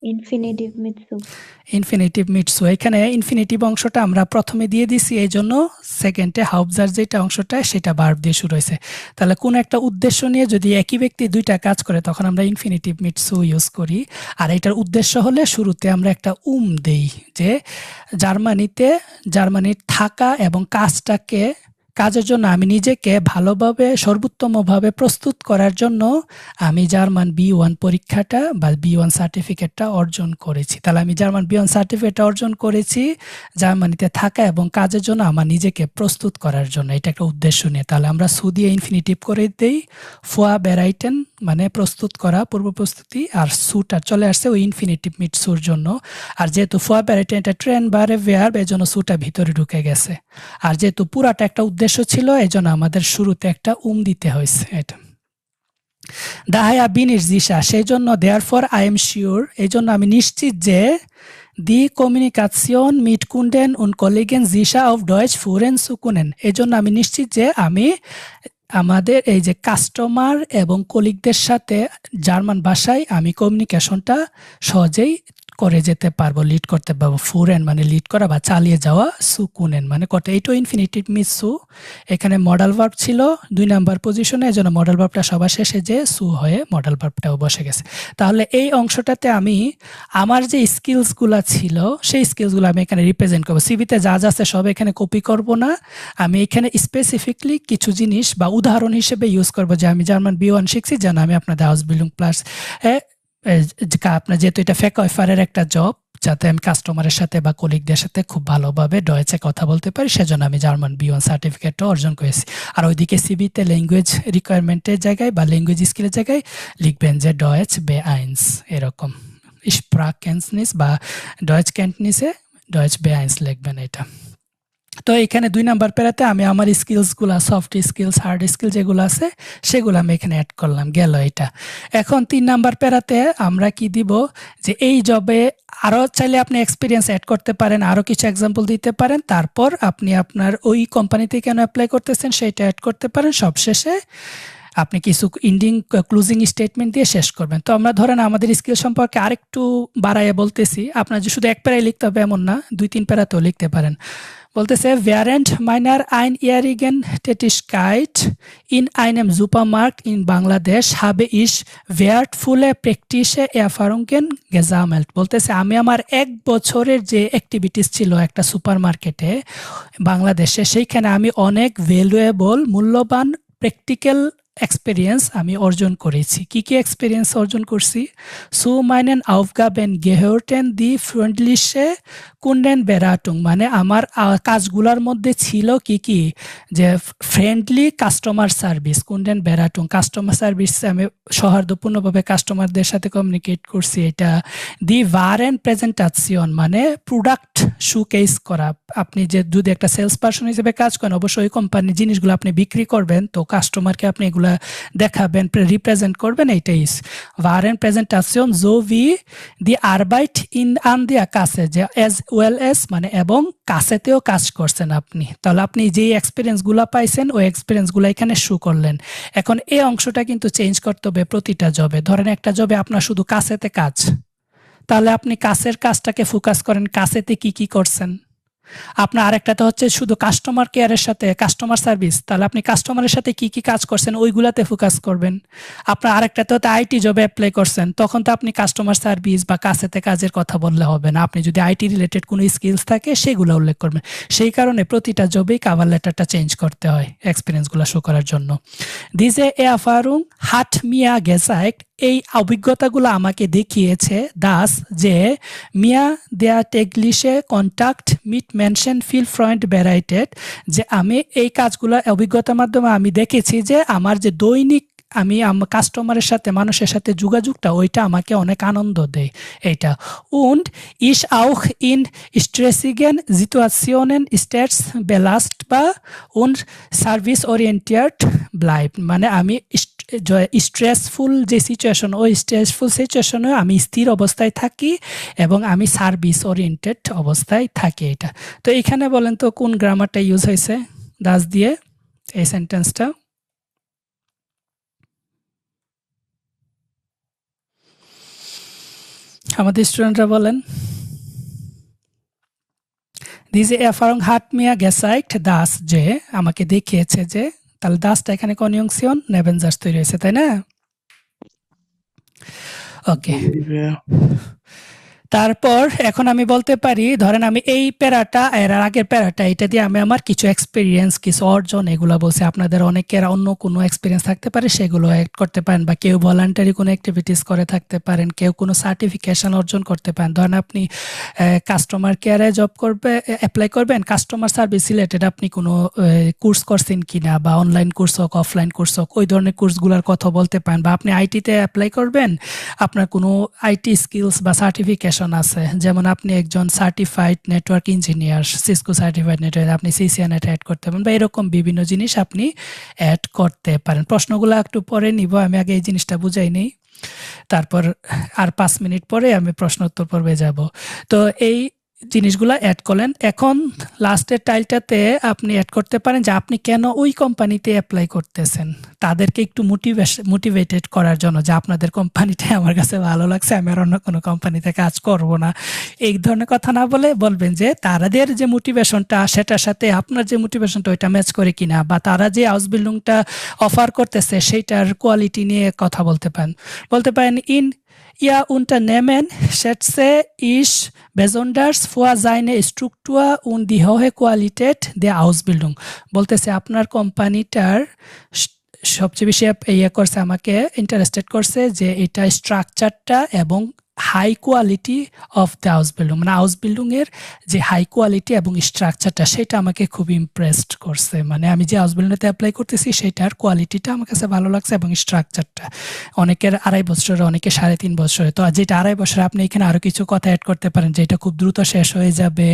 ইনফিনিটিভ মিট সু। ইনফিনিটিভ মিট সু, এখানে ইনফিনিটিভ অংশটা আমরা প্রথমে দিয়ে দিছি, এই জন্য সেকেন্ডে হাউপজার যেটা অংশটা সেটা ভার্ব দিয়ে শুরু হয়েছে। তাহলে কোন একটা উদ্দেশ্য নিয়ে যদি একই ব্যক্তি দুইটা কাজ করে তখন আমরা ইনফিনিটিভ মিট সু ইউজ করি। আর এটার উদ্দেশ্য হলে শুরুতে আমরা একটা দেই যে জার্মানির থাকা এবং কাজের জন্য আমি নিজেকে ভালোভাবে সর্বোত্তমভাবে প্রস্তুত করার জন্য আমি জার্মান B1 পরীক্ষাটা বা B1 সার্টিফিকেটটা অর্জন করেছি। তাহলে আমি জার্মান B1 সার্টিফিকেটটা অর্জন করেছি জার্মানিতে থাকা এবং কাজের জন্য আমার নিজেকে প্রস্তুত করার জন্য, এটা একটা উদ্দেশ্য নিয়ে। তাহলে আমরা সু দিয়ে ইনফিনিটিভ করে দেই, ফোয়া বেরাইটেন মানে প্রস্তুত করা, পূর্ব প্রস্তুতি, আর সুটা চলে আসছে ওই ইনফিনিটিভ মিট সুর জন্য। আর যেহেতু ফোয়া বেরাইটেন এটা ট্রেন বারে ভার্ব, এজন্য সুটা ভিতরে ঢুকে গেছে। আর যেহেতু পুরাটা একটা উদ্দেশ্য ছিল এজন্য আমাদের শুরুতে একটা দিতে হয়েছে। এটা দাহায়া বিনির জিসা, সেই জন্য দেয়ারফর আই এম শিওর, এই জন্য আমি নিশ্চিত যে দি কমিউনিকেশন মিট কুন্ডেন উন কলিগেন জিসা অফ ডয়েচ ফুরেন সুকুনেন, এই জন্য আমি নিশ্চিত যে আমি আমাদের এই যে কাস্টমার এবং কলিগদের সাথে জার্মান ভাষায় আমি কমিউনিকেশনটা সহজেই করে যেতে পারবো, লিড করতে পারবো। ফুরেন মানে লিড করা বা চালিয়ে যাওয়া, সুকুনেন মানে করতে, এইটাও ইনফিনিটিভ মিট সু। এখানে মডাল ভার্ব ছিল 2 নাম্বার পজিশনে, এজন্য মডাল ভার্বটা সবার শেষে যে সু হয়ে মডাল ভার্বটাও বসে গেছে। তাহলে এই অংশটাতে আমি আমার যে স্কিলসগুলো ছিল সেই স্কিলসগুলো আমি এখানে রিপ্রেজেন্ট করবো। সিভিতে যা যা আছে সব এখানে কপি করব না, আমি এখানে স্পেসিফিকলি কিছু জিনিস বা উদাহরণ হিসেবে ইউজ করবো যে আমি জার্মান B1 শিখছি, যেন আমি আপনাদের হাউস বিল্ডিং প্লাস আপনার যেহেতু এটা ফ্যাকওয়েফারের একটা জব, যাতে আমি কাস্টমারের সাথে বা কলিগদের সাথে খুব ভালোভাবে ডয়েচে কথা বলতে পারি, সেজন্য আমি জার্মান B1 সার্টিফিকেটটা অর্জন করেছি। আর ওইদিকে সিভিতে ল্যাঙ্গুয়েজ রিকোয়ারমেন্টের জায়গায় বা ল্যাঙ্গুয়েজ স্কিলের জায়গায় লিখবেন যে ডয়েচ B1 এরকম, স্প্রাককেন্টনিস বা ডয়েচ ক্যান্টনিসে ডয়েচ B1 লিখবেন। এটা তো এখানে 2 নাম্বার প্যারাতে আমি আমার স্কিলসগুলা সফট স্কিলস হার্ড স্কিল যেগুলো আছে সেগুলো আমি এখানে অ্যাড করলাম, গেল এটা। এখন 3 নাম্বার প্যারাতে আমরা কি দিব যে এই জবে আরও চাইলে আপনি এক্সপিরিয়েন্স অ্যাড করতে পারেন, আরও কিছু এক্সাম্পল দিতে পারেন, তারপর আপনি আপনার ওই কোম্পানিতে কেন অ্যাপ্লাই করতেছেন সেটা অ্যাড করতে পারেন। সবশেষে আপনি কিছু ক্লোজিং স্টেটমেন্ট দিয়ে শেষ করবেন। তো আমরা ধরেন আমাদের স্কিল সম্পর্কে আরেকটু বাড়াইয়ে বলতেছি, আপনার যে শুধু এক প্যারায় লিখতে হবে এমন না, 2-3 প্যারাতেও লিখতে পারেন। বলতেছে während meiner einjährigen Tätigkeit in einem Supermarkt in Bangladesh habe ich wertvolle praktische Erfahrungen gesammelt। বলতেছে আমি আমার 1 বছরের যে অ্যাক্টিভিটিস ছিল একটা সুপারমার্কেটে বাংলাদেশে, সেইখানে আমি অনেক ভ্যালুয়েবল মূল্যবান প্র্যাকটিক্যাল এক্সপেরিয়েন্স আমি অর্জন করেছি। কি কি এক্সপেরিয়েন্স অর্জন করছি? Zu meinen Aufgaben gehörten die freundliche Kundenberatung, মানে আমার কাজগুলোর মধ্যে ছিল কি কি, যে ফ্রেন্ডলি কাস্টমার সার্ভিস, কুন্ডেনবেরাটুং কাস্টমার সার্ভিস, আমি সৌহার্দ্যপূর্ণভাবে কাস্টমারদের সাথে কমিউনিকেট করছি। এটা দি ওয়ারেন প্রেজেন্টেশন, মানে প্রোডাক্ট শোকেস করা। আপনি যে যদি একটা সেলস পারসন হিসেবে কাজ করেন, অবশ্যই ওই কোম্পানির জিনিসগুলো আপনি বিক্রি করবেন, তো কাস্টমারকে আপনি এগুলা দেখাবেন, রিপ্রেজেন্ট করবেন, এইটাই ওয়ারেন প্রেজেন্টেশন। জো ভি দি আরবাইট ইন আন দিয়া কাছে, যে এজ ওয়েল এস, মানে এবং কাছেতেও কাজ করছেন আপনি, তাহলে আপনি যে এক্সপিরিয়েন্সগুলো পাইছেন ওই এক্সপিরিয়েন্সগুলো এখানে শো করলেন। এখন এই অংশটা কিন্তু চেঞ্জ করতে হবে প্রতিটা জবে। ধরেন একটা জবে আপনার শুধু কাছেতে কাজ, তাহলে আপনি কাছের কাজটাকে ফোকাস করেন, কাছেতে কি কি করছেন। আপনার আরেকটাতে হচ্ছে শুধু কাস্টমার কেয়ারের সাথে কাস্টমার সার্ভিস, তাহলে আপনি কাস্টমারের সাথে কি কি কাজ করছেন ওইগুলাতে ফোকাস করবেন। আপনার আরেকটাতে হয়তো আইটি জবে অ্যাপ্লাই করছেন, তখন তো আপনি কাস্টমার সার্ভিস বা কাছেতে কাজের কথা বললে হবে না, আপনি যদি আইটি রিলেটেড কোনো স্কিলস থাকে সেগুলো উল্লেখ করবেন। সেই কারণে প্রতিটা জবেই কভার লেটারটা চেঞ্জ করতে হয় এক্সপিরিয়েন্সগুলো শো করার জন্য। দিজে এফারুং হাট মিয়া গেসাইক, এই অভিজ্ঞতাগুলো আমাকে দেখিয়েছে দাস যে মিয়া দেয়া টেগলিশে কন্ট্যাক্ট মিট মেনশন ফিল ফ্রয়েন্ট বেরাইটেড, যে আমি এই কাজগুলো অভিজ্ঞতার মাধ্যমে আমি দেখেছি যে আমার যে দৈনিক আমি কাস্টমারের সাথে মানুষের সাথে যোগাযোগটা ওইটা আমাকে অনেক আনন্দ দেয় এইটা। und ich auch in stressigen Situationen stets belastbar und serviceorientiert bleibt, মানে আমি স্ট্রেসফুল যে সিচুয়েশন, ওই স্ট্রেসফুল সিচুয়েশনে আমি স্থির অবস্থায় থাকি এবং আমি সার্ভিস ওরিয়েন্টেড অবস্থায় থাকি। এটা তো এখানে বলেন তো কোন গ্রামারটা ইউজ হয়েছে দাস দিয়ে এই সেন্টেন্সটা? আমাদের স্টুডেন্টরা বলেন। diese Erfahrung hat mir gezeigt, dass, যে আমাকে দেখিয়েছে যে, তাহলে দাসটা এখানে কনজাংশন নেবেনজাস তৈরি হয়েছে, তাই না? ওকে, তারপর এখন আমি বলতে পারি, ধরেন আমি এই প্যারাটা এর আগের প্যারাটা এটা দিয়ে আমি আমার কিছু এক্সপিরিয়েন্স কিছু অর্জন এগুলো বলছি। আপনাদের অনেকের অন্য কোনো এক্সপিরিয়েন্স থাকতে পারে, সেগুলো অ্যাড করতে পারেন, বা কেউ ভলান্টারি কোনো অ্যাক্টিভিটিস করে থাকতে পারেন, কেউ কোনো সার্টিফিকেশন অর্জন করতে পারেন। ধরেন আপনি কাস্টমার কেয়ারে জব করবে অ্যাপ্লাই করবেন, কাস্টমার সার্ভিস রিলেটেড আপনি কোনো কোর্স করছেন কিনা, বা অনলাইন কোর্স হোক অফলাইন কোর্স হোক, ওই ধরনের কোর্সগুলোর কথা বলতে পারেন। বা আপনি আইটিতে অ্যাপ্লাই করবেন, আপনার কোনো আইটি স্কিলস বা সার্টিফিকেশন আছে, যেমন আপনি একজন certified network engineer, Cisco certified network, আপনি সিসিএনএটা অ্যাড করতে পারেন, বা এরকম বিভিন্ন জিনিস আপনি অ্যাড করতে পারেন। প্রশ্নগুলো একটু পরে নিব, আমি আগে এই জিনিসটা বুঝাই নেই, তারপর আর 5 মিনিট পরে আমি প্রশ্ন উত্তর পর্বে যাব। তো এই জিনিসগুলো অ্যাড করলেন। এখন লাস্টের টাইলটাতে আপনি অ্যাড করতে পারেন যে আপনি কেন ওই কোম্পানিতে অ্যাপ্লাই করতেছেন, তাদেরকে একটু মোটিভেটেড করার জন্য, যে আপনাদের কোম্পানিটাই আমার কাছে ভালো লাগছে, আমি আর অন্য কোনো কোম্পানিতে কাজ করব না, এই ধরনের কথা না বলে বলবেন যে তাদের যে মোটিভেশনটা সেটার সাথে আপনার যে মোটিভেশনটা ওইটা ম্যাচ করে কিনা, বা তারা যে হাউস বিল্ডিংটা অফার করতেছে সেইটার কোয়ালিটি নিয়ে কথা বলতে পারেন। Ihr Unternehmen schätze ich besonders für seine Struktur und die hohe Qualität der Ausbildung, বলতেছে আপনার কোম্পানিটার সবচেয়ে বেশি করছে আমাকে ইন্টারেস্টেড করছে যে এটা স্ট্রাকচারটা এবং হাই কোয়ালিটি অফ দ্য আউসবিল্ডিং, মানে আউসবিল্ডিংয়ের যে হাই কোয়ালিটি এবং স্ট্রাকচারটা সেটা আমাকে খুব ইমপ্রেসড করছে। মানে আমি যে আউসবিল্ডিংটাতে অ্যাপ্লাই করতেছি সেটার কোয়ালিটিটা আমার কাছে ভালো লাগছে এবং স্ট্রাকচারটা। অনেকের 2.5 বছরে, অনেকে 3.5 বছরে। তো যেটা 2.5 বছরে আপনি এখানে আরও কিছু কথা অ্যাড করতে পারেন যে এটা খুব দ্রুত শেষ হয়ে যাবে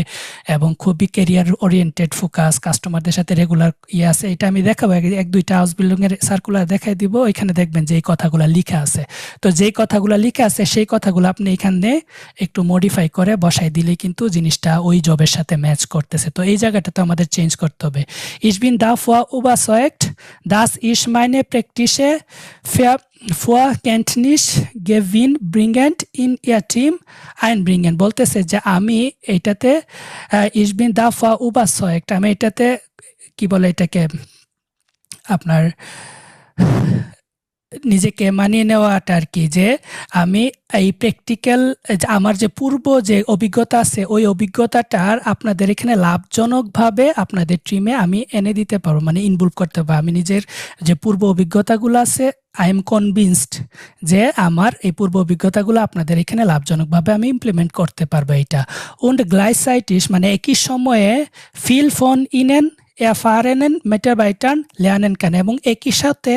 এবং খুবই ক্যারিয়ার ওরিয়েন্টেড ফোকাস, কাস্টমারদের সাথে রেগুলার আছে। এটা আমি দেখাবো, 1-2টা হাউসবিল্ডিংয়ের সার্কুলার দেখাই দিব, এখানে দেখবেন যে এই কথাগুলো লেখা আছে। তো যেই কথাগুলো লেখা আছে সেই কথাগুলো আপনি এখানে একটু মডিফাই করে বসাই দিলে কিন্তু জিনিসটা ওই জবের সাথে ম্যাচ করতেছে। তো এই জায়গাটা তো আমাদের চেঞ্জ করতে হবে। Ich bin davor überzeugt, dass ich meine Praktische Vorkenntnis gewinnbringend in ihr Team einbringen, বলতেছে যে আমি এইটাতে ich bin davor überzeugt, আমি এটাতে কি বলে এটাকে আপনার নিজেকে মানিয়ে নেওয়াটা আর কি, যে আমি এই প্র্যাকটিক্যাল আমার যে পূর্ব যে অভিজ্ঞতা আছে ওই অভিজ্ঞতাটার আপনাদের এখানে লাভজনকভাবে আপনাদের টিমে আমি এনে দিতে পারবো, মানে ইনভলভ করতে পারবো। আমি নিজের যে পূর্ব অভিজ্ঞতাগুলো আছে আই এম কনভিন্সড যে আমার এই পূর্ব অভিজ্ঞতাগুলো আপনাদের এখানে লাভজনকভাবে আমি ইমপ্লিমেন্ট করতে পারবো এটা। und gleichzeitig মানে একই সময়ে viel von ihnen erfahrenen Mitarbeitern lernen kann, এবং একই সাথে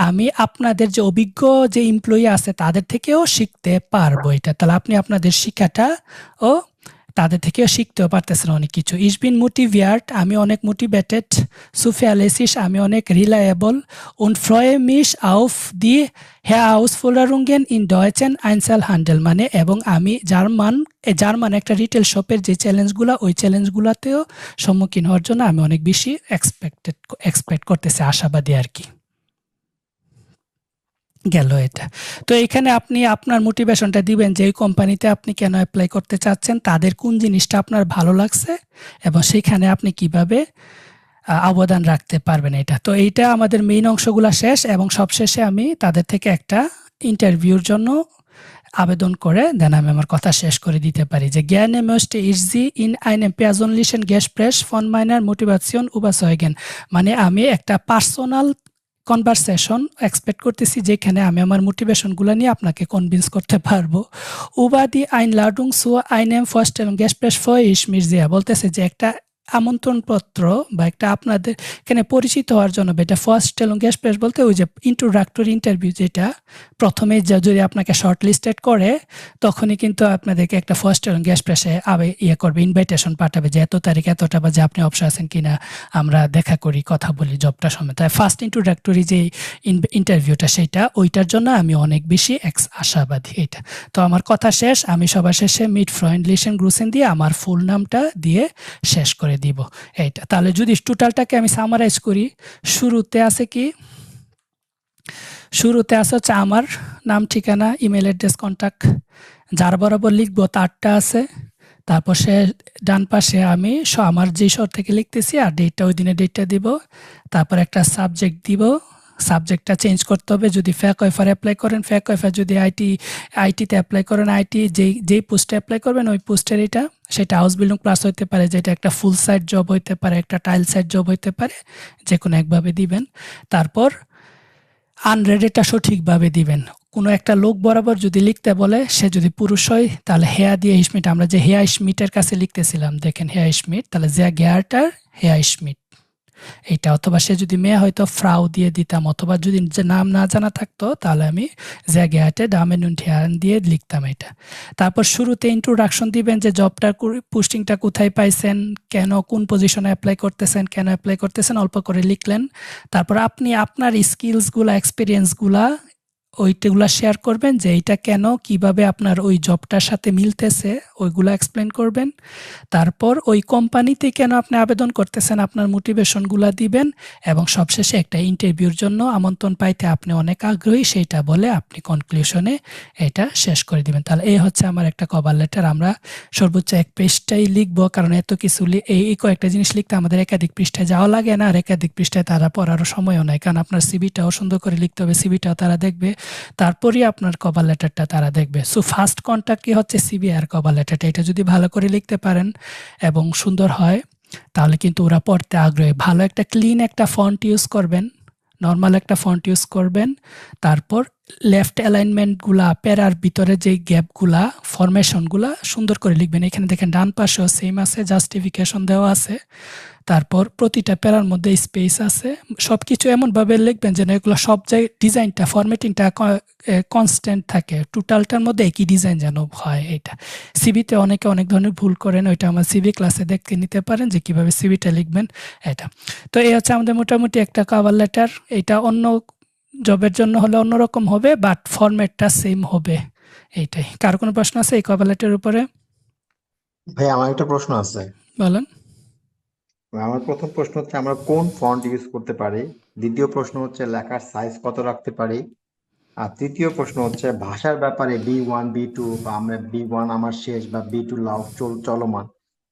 আমি আপনাদের যে অভিজ্ঞ যে এমপ্লয়ি আছে তাদের থেকেও শিখতে পারবো এটা। তাহলে আপনি আপনাদের শিক্ষাটা ও তাদের থেকেও শিখতেও পারতেছেন অনেক কিছু। Ich bin motiviert, আমি অনেক মোটিভেটেড, zuverlässig, আমি অনেক reliable, und freue mich auf die Herausforderungen in deutschen Einzelhandel, মানে এবং আমি জার্মান একটা রিটেল শপের যে চ্যালেঞ্জগুলো ওই চ্যালেঞ্জগুলোতেও সম্মুখীন হওয়ার জন্য আমি অনেক বেশি এক্সপেক্ট করতেছি, আশাবাদী আর কি। গেল এটা। তো এখানে আপনি আপনার মোটিভেশনটা দিবেন যে এই কোম্পানিতে আপনি কেন অ্যাপ্লাই করতে চাচ্ছেন, তাদের কোন জিনিসটা আপনার ভালো লাগছে এবং সেখানে আপনি কিভাবে অবদান রাখতে পারবেন এটা। তো এইটা আমাদের মেইন অংশগুলো শেষ এবং সবশেষে আমি তাদের থেকে একটা ইন্টারভিউর জন্য আবেদন করে দেন আমি আমার কথা শেষ করে দিতে পারি যে gerne möchte ich Sie in einem persönlichen Gespräch von meiner Motivation überzeugen, মানে আমি একটা পার্সোনাল কনভারসেশন এক্সপেক্ট করতেছি যেখানে আমি আমার মোটিভেশনগুলো নিয়ে আপনাকে কনভিন্স করতে পারবো। über die Einladung zu einem Vorstellungsgespräch freue ich mich sehr, বলতেছে যে একটা আমন্ত্রণপত্র বা একটা আপনাদের এখানে পরিচিত হওয়ার জন্য এটা ফার্স্ট গেস্ট বলতে ওই যে ইন্ট্রোডাক্টরি ইন্টারভিউ, যেটা প্রথমে যদি আপনাকে শর্ট লিস্টেড করে তখনই কিন্তু আপনাদেরকে একটা ফার্স্ট গেস্ট প্রেসে করবে, ইনভাইটেশন পাঠাবে যে এত তারিখ এতটা বাজে আপনি অবসর আছেন কিনা, আমরা দেখা করি কথা বলি জবটা সময়। তাই ফার্স্ট ইন্ট্রোডাক্টরি যে ইন্টারভিউটা সেইটা ওইটার জন্য আমি অনেক বেশি আশাবাদী এটা। তো আমার কথা শেষ, আমি সবার শেষে মিট ফ্রেন্ডলিশন গ্রুসেন দিয়ে আমার ফুল নামটা দিয়ে শেষ করে দিব এইটা। তাহলে যদি টোটালটাকে আমি সামারাইজ করি, শুরুতে আছে কি, শুরুতে আছে হচ্ছে আমার নাম, ঠিকানা, ইমেল অ্যাড্রেস, কন্ট্যাক্ট, যার বরাবর লিখবো তারটা আছে। তারপর সে ডান পাশে আমি আমার যে শহর থেকে লিখতেছি আর ডেটটা ওই দিনের ডেটটা দিব। তারপর একটা সাবজেক্ট দিব, সাবজেক্টটা চেঞ্জ করতে হবে। যদি ফ্যাক ওয়েফার অ্যাপ্লাই করেন ফ্যাক ওয়েফার, যদি আইটিতে অ্যাপ্লাই করেন আইটি, যেই পোস্টে অ্যাপ্লাই করবেন ওই পোস্টের এটা সেটা হাউস বিল্ডিং প্লাস হইতে পারে, যেটা একটা ফুল সাইট জব হইতে পারে, একটা টাইল সাইট জব হইতে পারে, যে কোনো একভাবে দিবেন। তারপর আনরেডেডটা সঠিকভাবে দিবেন। কোনো একটা লোক বরাবর যদি লিখতে বলে সে যদি পুরুষ হয় তাহলে হেয়া দিয়ে স্মিট, আমরা যে হেয়া স্মিটের কাছে লিখতেছিলাম দেখেন হেয়া স্মিট, তাহলে যে গেয়ারটার হেয়া স্মিট এইটা, অথবা সে যদি মেয়ে হয়তো ফ্রাউ দিয়ে দিতাম, অথবা যদি যে নাম না জানা থাকতো তাহলে আমি জায়গাতে ডামেন দিয়ে লিখতাম এটা। তারপর শুরুতে ইন্ট্রোডাকশন দিবেন যে জবটার পোস্টিংটা কোথায় পাইছেন, কেন, কোন পজিশনে অ্যাপ্লাই করতেছেন, কেন অ্যাপ্লাই করতেছেন, অল্প করে লিখলেন। তারপর আপনি আপনার স্কিলসগুলা এক্সপিরিয়েন্সগুলা ওইটাগুলা শেয়ার করবেন যে এইটা কেন কিভাবে আপনার ওই জবটার সাথে মিলতেছে ওইগুলো এক্সপ্লেন করবেন। তারপর ওই কোম্পানিতে কেন আপনি আবেদন করতেছেন আপনার মোটিভেশনগুলো দিবেন এবং সবশেষে একটা ইন্টারভিউর জন্য আমন্ত্রণ পাইতে আপনি অনেক আগ্রহী সেইটা বলে আপনি কনক্লুশনে এটা শেষ করে দিবেন। তাহলে এই হচ্ছে আমার একটা কভার লেটার। আমরা সর্বোচ্চ 1 পৃষ্ঠাই লিখবো, কারণ এত কিছু এই কয়েকটা জিনিস লিখতে আমাদের একাধিক পৃষ্ঠায় যাওয়া লাগে না, আর একাধিক পৃষ্ঠায় তারা পড়ারও সময়ও নাই, কারণ আপনার সিভিটাও সুন্দর করে লিখতে হবে, সিভিটাও তারা দেখবে, তারপরই আপনার কভার লেটারটা তারা দেখবে। সো ফার্স্ট কন্টাক্ট কি হচ্ছে সিভি আর কভার লেটারটা, এটা যদি ভালো করে লিখতে পারেন এবং সুন্দর হয় তাহলে কিন্তু ওরা পড়তে আগ্রহী। ভালো একটা ক্লিন একটা ফন্ট ইউজ করবেন, নরমাল একটা ফন্ট ইউজ করবেন। তারপর লেফট অ্যালাইনমেন্টগুলা, প্যারার ভিতরে যে গ্যাপগুলা, ফরমেশনগুলা সুন্দর করে লিখবেন। এখানে দেখেন ডান পাশেও সেম আছে, জাস্টিফিকেশন দেওয়া আছে। তারপর প্রতিটা প্যারার মধ্যে স্পেস আছে। সবকিছু এমনভাবে লিখবেন যেন এগুলো সব জায়গায় ডিজাইনটা, ফরম্যাটিংটা কনস্ট্যান্ট থাকে, টোটালটার মধ্যে একই ডিজাইন যেন হয়। এটা সিভিতে অনেকে অনেক ধরনের ভুল করেন, ওইটা আমার সিভি ক্লাসে দেখতে নিতে পারেন যে কিভাবে সিভিটা লিখবেন এটা। তো এই হচ্ছে আমাদের মোটামুটি একটা কভার লেটার। এটা অন্য জবের জন্য হলে অন্যরকম হবে, বাট ফরম্যাটটা সেম হবে। এইটাই। কার কোনো প্রশ্ন আছে এই কভার লেটারের উপরে? ভাই আমার একটা প্রশ্ন আছে। বলেন। আমার প্রথম প্রশ্ন হচ্ছে আমরা কোন ফন্ট ইউজ করতে পারি। দ্বিতীয় প্রশ্ন হচ্ছে লেখার সাইজ কত রাখতে পারি। আর তৃতীয় প্রশ্ন হচ্ছে ভাষার ব্যাপারে B1 B2 বা আমরা B1 আমার শেষ বা B2 চলমান,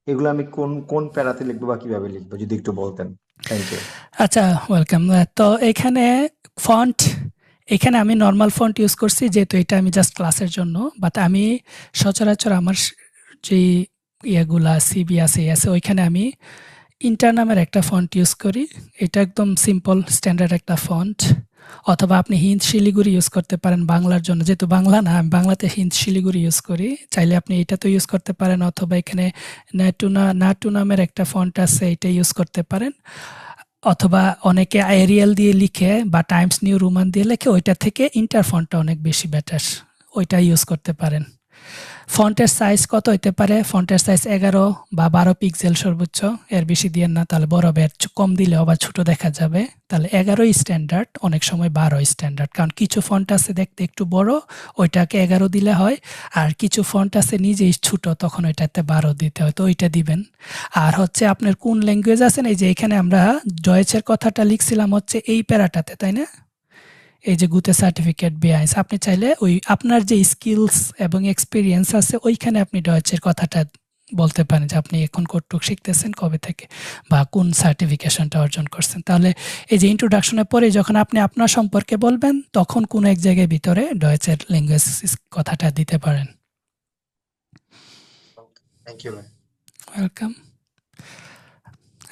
এগুলো আমি কোন কোন প্যারাতে লিখবো বা কিভাবে লিখবো যদি একটু বলতেন। Thank you. আচ্ছা, ওয়েলকাম। তো এখানে ফন্ট, এখানে আমি নর্মাল ফন্ট ইউজ করছি যেহেতু এটা আমি জাস্ট ক্লাসের জন্য, বাট আমি সচরাচর আমার যে ইয়েগুলা সিবি আছে ওইখানে আমি ইন্টার নামের একটা ফন্ট ইউজ করি। এটা একদম সিম্পল স্ট্যান্ডার্ড একটা ফন্ট। অথবা আপনি হিন্দ শিলিগুড়ি ইউজ করতে পারেন বাংলার জন্য, যেহেতু বাংলা না, আমি বাংলাতে হিন্দ শিলিগুড়ি ইউজ করি। চাইলে আপনি এটা তো ইউজ করতে পারেন, অথবা এখানে নাটু নামের একটা ফন্ট আছে, এটা ইউজ করতে পারেন। অথবা অনেকে এরিয়াল দিয়ে লিখে বা টাইমস নিউ রোমান দিয়ে লেখে, ওইটা থেকে ইন্টার ফন্টটা অনেক বেশি বেটার, ওইটা ইউজ করতে পারেন। ফন্টের সাইজ কত হইতে পারে? ফন্টের সাইজ 11 বা 12 পিক্সেল সর্বোচ্চ, এর বেশি দিয়েন না, তাহলে বড় হবে। কম দিলে আবার ছোট দেখা যাবে। তাহলে 11 স্ট্যান্ডার্ড, অনেক সময় 12 স্ট্যান্ডার্ড, কারণ কিছু ফন্ট আছে দেখতে একটু বড়, ওইটাকে 11 দিলে হয়। আর কিছু ফন্ট আছে নিজেই ছোট, তখন ওইটাতে 12 দিতে হয়, তো ওইটা দিবেন। আর হচ্ছে আপনার কোন ল্যাঙ্গুয়েজ আছেন, এই যে এখানে আমরা ডয়েচের কথাটা লিখছিলাম হচ্ছে এই প্যারাটাতে, তাই না? এই যে গুতে সার্টিফিকেট বিআইএস, আপনি চাইলে ওই আপনার যে স্কিলস এবং এক্সপিরিয়েন্স আছে ওইখানে আপনি ডয়েচের কথাটা বলতে পারেন যে আপনি এখন কতটুক শিখতেছেন, কবে থেকে, বা কোন সার্টিফিকেশনটা অর্জন করছেন। তাহলে এই যে ইন্ট্রোডাকশনের পরে যখন আপনি আপনার সম্পর্কে বলবেন, তখন কোনো এক জায়গায় ভিতরে ডয়েচের ল্যাঙ্গুয়েজ কথাটা দিতে পারেন। থ্যাংক ইউ ভাই। ওয়েলকাম।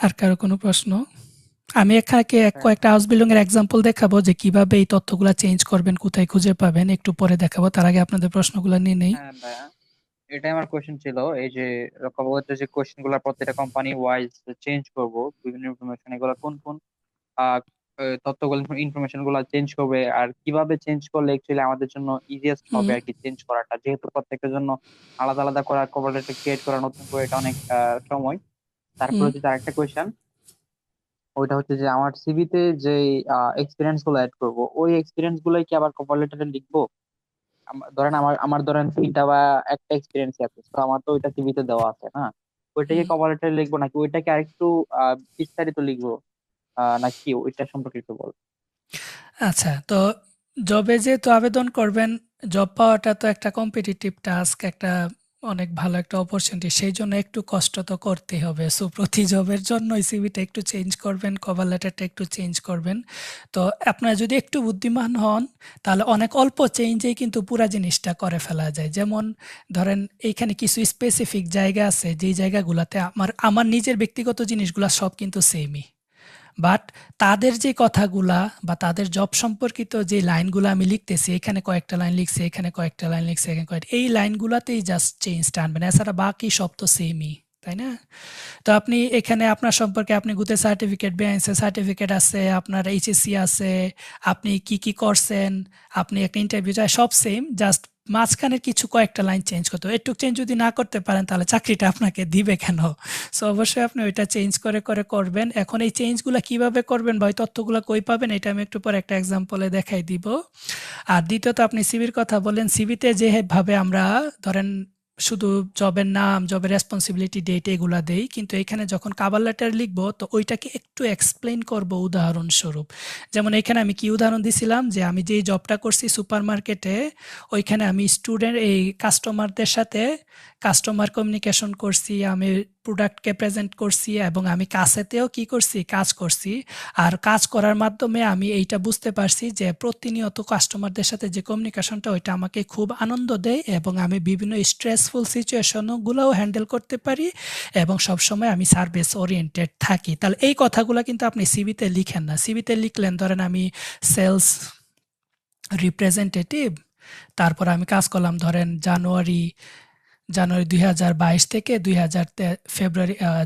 আর কারো কোনো প্রশ্ন? আমি এখানে হ্যাঁ কয়েকটা হাউস বিল্ডিং এর এক্সাম্পল দেখাবো যে কিভাবে এই তথ্যগুলো চেঞ্জ করবেন, কোথায় খুঁজে পাবেন, একটু পরে দেখাবো। তার আগে আপনাদের প্রশ্নগুলো নিয়ে নেই। হ্যাঁ ভাইয়া, এটাই আমার কোশ্চেন ছিল। এই যে রকমতে যে কোশ্চেন গুলো প্রত্যেকটা কোম্পানি ওয়াইজ চেঞ্জ করব, বিভিন্ন ইনফরমেশন, এগুলো কোন কোন আহ, তথ্যগুলো, ইনফরমেশন গুলো চেঞ্জ করবে, আর কিভাবে চেঞ্জ করলে অ্যাকচুয়ালি আমাদের জন্য ইজিয়েস্ট হুম হবে আর কি চেঞ্জ করাটা, যেহেতু প্রত্যেকটার জন্য আলাদা আলাদা করা, কভার লেটার ক্রিয়েট করা নতুন করে, এটা অনেক সময়। তারপরে হুম হচ্ছে আরেকটা কোয়েশ্চেন, ওইটা হচ্ছে যে আমার সিভিতে যে এক্সপিরিয়েন্স গুলো অ্যাড করব, ওই এক্সপিরিয়েন্স গুলোই কি আবার কভার লেটারে লিখবো? ধরেন আমার আমার ধরেন তিনটা বা একটা এক্সপিরিয়েন্স আছে, তো আমার তো ওইটা সিভিতে দেওয়া আছে না, ওইটাকে হুম। কভার লেটারে লিখবো নাকি ওইটাকে আরেকটু বিস্তারিত লিখবো, নাকি ওইটা সম্পর্কে একটু বল। আচ্ছা, তো জবে যেহেতু আবেদন করবেন, জব পাওয়াটা তো একটা কম্পিটিটিভ টাস্ক, একটা অনেক ভালো একটা অপরচুনিটি, সেই জন্য একটু কষ্ট তো করতেই হবে। সো প্রতি জবের জন্য সিভিটা একটু চেঞ্জ করবেন, কভার লেটারটা একটু চেঞ্জ করবেন। তো আপনারা যদি একটু বুদ্ধিমান হন, তাহলে অনেক অল্প চেঞ্জেই কিন্তু পুরা জিনিসটা করে ফেলা যায়। যেমন ধরেন এইখানে কিছু স্পেসিফিক জায়গা আছে, যেই জায়গাগুলোতে আমার আমার নিজের ব্যক্তিগত জিনিসগুলো সব কিন্তু সেমই, বাট তাদের যে কথাগুলা বা তাদের জব সম্পর্কিত যে লাইনগুলো আমি লিখতেছি, এখানে কয়েকটা লাইন লিখছি, এখানে কয়েকটা লাইন লিখছি, এখানে কয়েকটা, এই লাইনগুলোতেই জাস্ট চেঞ্জটা আনবেন, এছাড়া বাকি সব তো সেমই, তাই না? তো আপনি এখানে আপনার সম্পর্কে, আপনি গুতে সার্টিফিকেট, বিআইএনসি সার্টিফিকেট আছে, আপনার এইচএসসি আছে, আপনি কি কি করছেন, আপনি একটা ইন্টারভিউ যায়, সব সেম, জাস্ট মাঝখানের কিছু কয়েকটা লাইন চেঞ্জ করতে হবে। একটু চেঞ্জ যদি না করতে পারেন তাহলে চাকরিটা আপনাকে দিবে কেন? সো অবশ্যই আপনি ওইটা চেঞ্জ করে করে করবেন। এখন এই চেঞ্জগুলো কিভাবে করবেন বা ওই তথ্যগুলো কই পাবেন, এটা আমি একটু পরে একটা এক্সাম্পলে দেখাই দিব। আর দ্বিতীয়ত, আপনি সিভির কথা বলেন, সিভিতে যেভাবে আমরা ধরেন শুধু জবের নাম, জবের রেসপন্সিবিলিটি, ডেট এগুলা দেই, কিন্তু এখানে যখন কভার লেটার লিখবো তো ওইটাকে একটু এক্সপ্লেন করব উদাহরণস্বরূপ। যেমন এখানে আমি কি উদাহরণ দিছিলাম, যে আমি যেই জবটা করছি সুপার মার্কেটে, ওইখানে আমি স্টুডেন্ট এই কাস্টমারদের সাথে কাস্টমার কমিউনিকেশন করছি, আমি প্রোডাক্টকে প্রেজেন্ট করছি এবং আমি কাছেতেও কি করছি কাজ করছি। আর কাজ করার মাধ্যমে আমি এইটা বুঝতে পারছি যে প্রতিনিয়ত কাস্টমারদের সাথে যে কমিউনিকেশনটা ওইটা আমাকে খুব আনন্দ দেয় এবং আমি বিভিন্ন স্ট্রেসফুল সিচুয়েশনগুলোও হ্যান্ডেল করতে পারি এবং সবসময় আমি সার্ভিস ওরিয়েন্টেড থাকি। তাহলে এই কথাগুলো কিন্তু আপনি সিভিতে লিখেন না। সিভিতে লিখলেন ধরেন আমি সেলস রিপ্রেজেন্টেটিভ, তারপর আমি কাজ করলাম ধরেন জানুয়ারি ২০২২ থেকে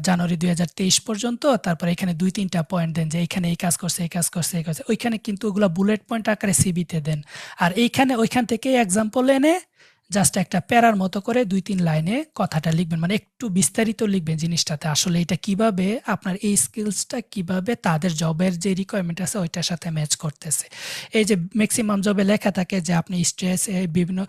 জানুয়ারি ২০২৩ পর্যন্ত। তারপর এখানে ২-৩টা পয়েন্ট দেন যে এইখানে এই কাজ করছে, এই কাজ করছে, এই করছে। ওইখানে কিন্তু ওগুলা বুলেট পয়েন্ট আকারে সিভিতে দেন। আর ওইখান থেকে এক্সাম্পল এনে জাস্ট একটা প্যারার মতো করে ২-৩ লাইনে কথাটা লিখবেন। মানে একটু বিস্তারিত লিখবেন জিনিসটাতে। আসলে এটা কিভাবে আপনার এই স্কিলসটা কিভাবে তাদের জবের যে রিকোয়ারমেন্ট আছে ওইটার সাথে ম্যাচ করতেছে। এই যে ম্যাক্সিমাম জবে লেখা থাকে যে আপনি বিভিন্ন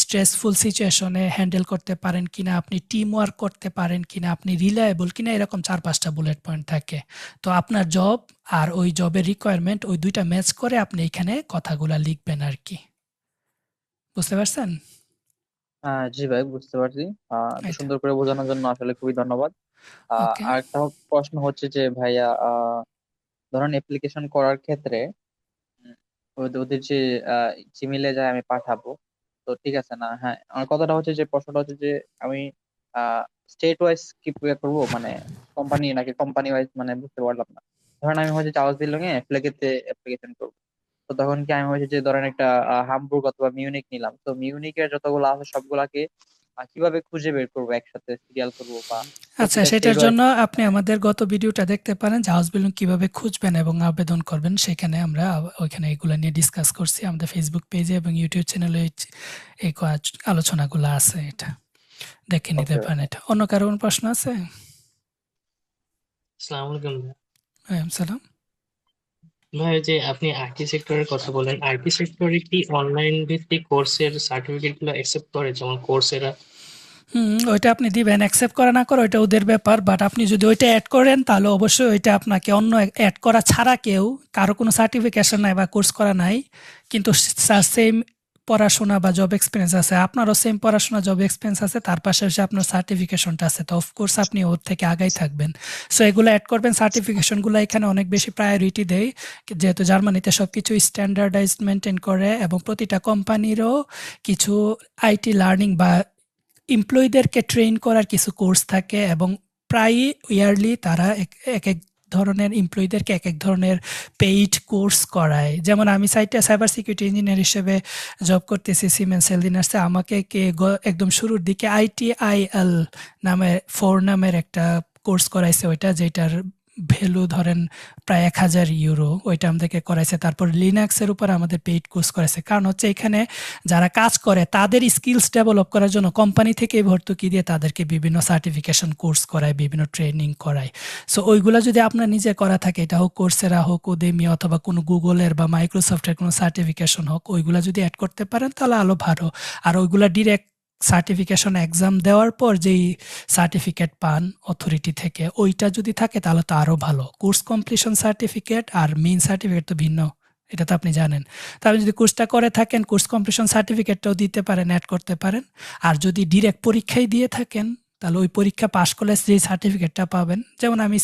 স্ট্রেসফুল সিচুয়েশনে হ্যান্ডেল করতে পারেন কিনা, আপনি টিম ওয়ার্ক করতে পারেন কিনা, আপনি রিলায়েবল কিনা, এরকম ৪-৫টা বুলেট পয়েন্ট থাকে। তো আপনার জব আর ওই জবের রিকোয়ারমেন্ট ওই দুইটা ম্যাচ করে আপনি এখানে কথাগুলা লিখবেন আর কি। বুঝতে পারছেন? জি ভাই, বুঝতে পারছি। এত এটা সুন্দর করে বোঝানোর জন্য আসলে খুবই ধন্যবাদ। ওকে। আরেকটা প্রশ্ন হচ্ছে যে ভাইয়া, ধরেন অ্যাপ্লিকেশন করার ক্ষেত্রে ওদের যে জিমেলে যায় আমি পাঠাবো, তো ঠিক আছে না? হ্যাঁ, আমার কথাটা হচ্ছে যে, প্রশ্নটা হচ্ছে যে আমি স্টেট ওয়াইজ কি করবো, মানে কোম্পানি নাকি কোম্পানি ওয়াইজ, মানে বুঝতে পারলাম না। ধরেন আমি হচ্ছে চার্লস বিল্ডিং এ ফ্লেগেতে অ্যাপ্লিকেশন করবো, তো তখন কি আমি হচ্ছে যে ধরেন একটা হামবুর্গ অথবা মিউনিক নিলাম, তো মিউনিকের যতগুলো আছে সবগুলাকে কিভাবে খুঁজে বের করবো, একসাথে সিরিয়াল করবো বা আচ্ছা, প্রতিটা স্টেট সেটার ওয়াইজ? জন্য আপনি আমাদের গত ভিডিওটা দেখতে পারেন যে হাউস বিল্ডিং কিভাবে খুঁজবেন এবং আবেদন করবেন। সেখানে আমরা ওইখানে এগুলো নিয়ে ডিসকাস করছি। আমাদের ফেসবুক পেজে এবং ইউটিউব চ্যানেলে এই আলোচনাগুলো আছে। এটা দেখে নিতে ওকে। পারেন। এটা অন্য কারো কোনো প্রশ্ন আছে? আসসালামু আলাইকুম ভাই। ওয়ালাইকুম সালাম। ভাই, ওই যে আপনি আইটি সেক্টরের কথা বলেন, আইটি সেক্টরে কি অনলাইন ভিত্তিক কোর্সের সার্টিফিকেট গুলো অ্যাকসেপ্ট করে, যেমন কোর্সেরা? ওইটা আপনি দিবেন, অ্যাকসেপ্ট করা না করা ওইটা ওদের ব্যাপার। বাট আপনি যদি ওইটা অ্যাড করেন তাহলে অবশ্যই ওইটা আপনাকে অন্য অ্যাড করা ছাড়া কারো কোনো সার্টিফিকেশন নাই বা কোর্স করা নাই, কিন্তু সেম পড়াশোনা বা জব এক্সপিরিয়েন্স আছে, আপনারও সেম পড়াশোনা জব এক্সপিরিয়েন্স আছে, তার পাশাপাশি আপনার সার্টিফিকেশনটা আছে, তো অফকোর্স আপনি ওর থেকে আগাই থাকবেন। সো এগুলো অ্যাড করবেন। সার্টিফিকেশনগুলো এখানে অনেক বেশি প্রায়োরিটি দেয়, যেহেতু জার্মানিতে সব কিছু স্ট্যান্ডার্ডাইজড মেনটেন করে এবং প্রতিটা কোম্পানিরও কিছু আইটি লার্নিং বা এমপ্লয়ীদেরকে ট্রেন করার কিছু কোর্স থাকে এবং প্রায়ই ইয়ারলি তারা এক এক ধরনের এমপ্লয়ীদেরকে এক এক ধরনের পেইড কোর্স করায়। যেমন আমি সাইবার সিকিউরিটি ইঞ্জিনিয়ার হিসেবে জব করতেছি সিমেন্স হেলদিনার্সে। আমাকে একদম শুরুর দিকে ITIL নামের একটা কোর্স করাইছে, ওইটা যেটার ভ্যালু ধরেন প্রায় ১,০০০ ইউরো, ওইটা আমাদেরকে করাইছে। তারপর লিনাক্সের উপর আমাদের পেইড কোর্স করাইছে। কারণ হচ্ছে এখানে যারা কাজ করে তাদের স্কিলস ডেভেলপ করার জন্য কোম্পানি থেকে ভর্তুকি দিয়ে তাদেরকে বিভিন্ন সার্টিফিকেশন কোর্স করায়, বিভিন্ন ট্রেনিং করায়। সো ওইগুলো যদি আপনার নিজে করা থাকে, এটা হোক কোর্সেরা, হোক উদেমি, অথবা কোনো গুগলের বা মাইক্রোসফটের কোনো সার্টিফিকেশন হোক, ওইগুলো যদি অ্যাড করতে পারেন তাহলে আরও ভালো। আর ওইগুলো ডিরেক্ট সার্টিফিকেশন এক্সাম দেওয়ার পর যেই সার্টিফিকেট পান অথরিটি থেকে, ওইটা যদি থাকে তাহলে তো আরও ভালো। কোর্স কমপ্লিশন সার্টিফিকেট আর মেইন সার্টিফিকেট তো ভিন্ন, এটা তো আপনি জানেন। তো আপনি যদি কোর্সটা করে থাকেন, কোর্স কমপ্লিশন সার্টিফিকেটটাও দিতে পারেন, অ্যাড করতে পারেন। আর যদি ডিরেক্ট পরীক্ষায় দিয়ে থাকেন তাহলে ওই পরীক্ষা পাশ করলে যে সার্টিফিকেটটা পাবেন, যেমন আমি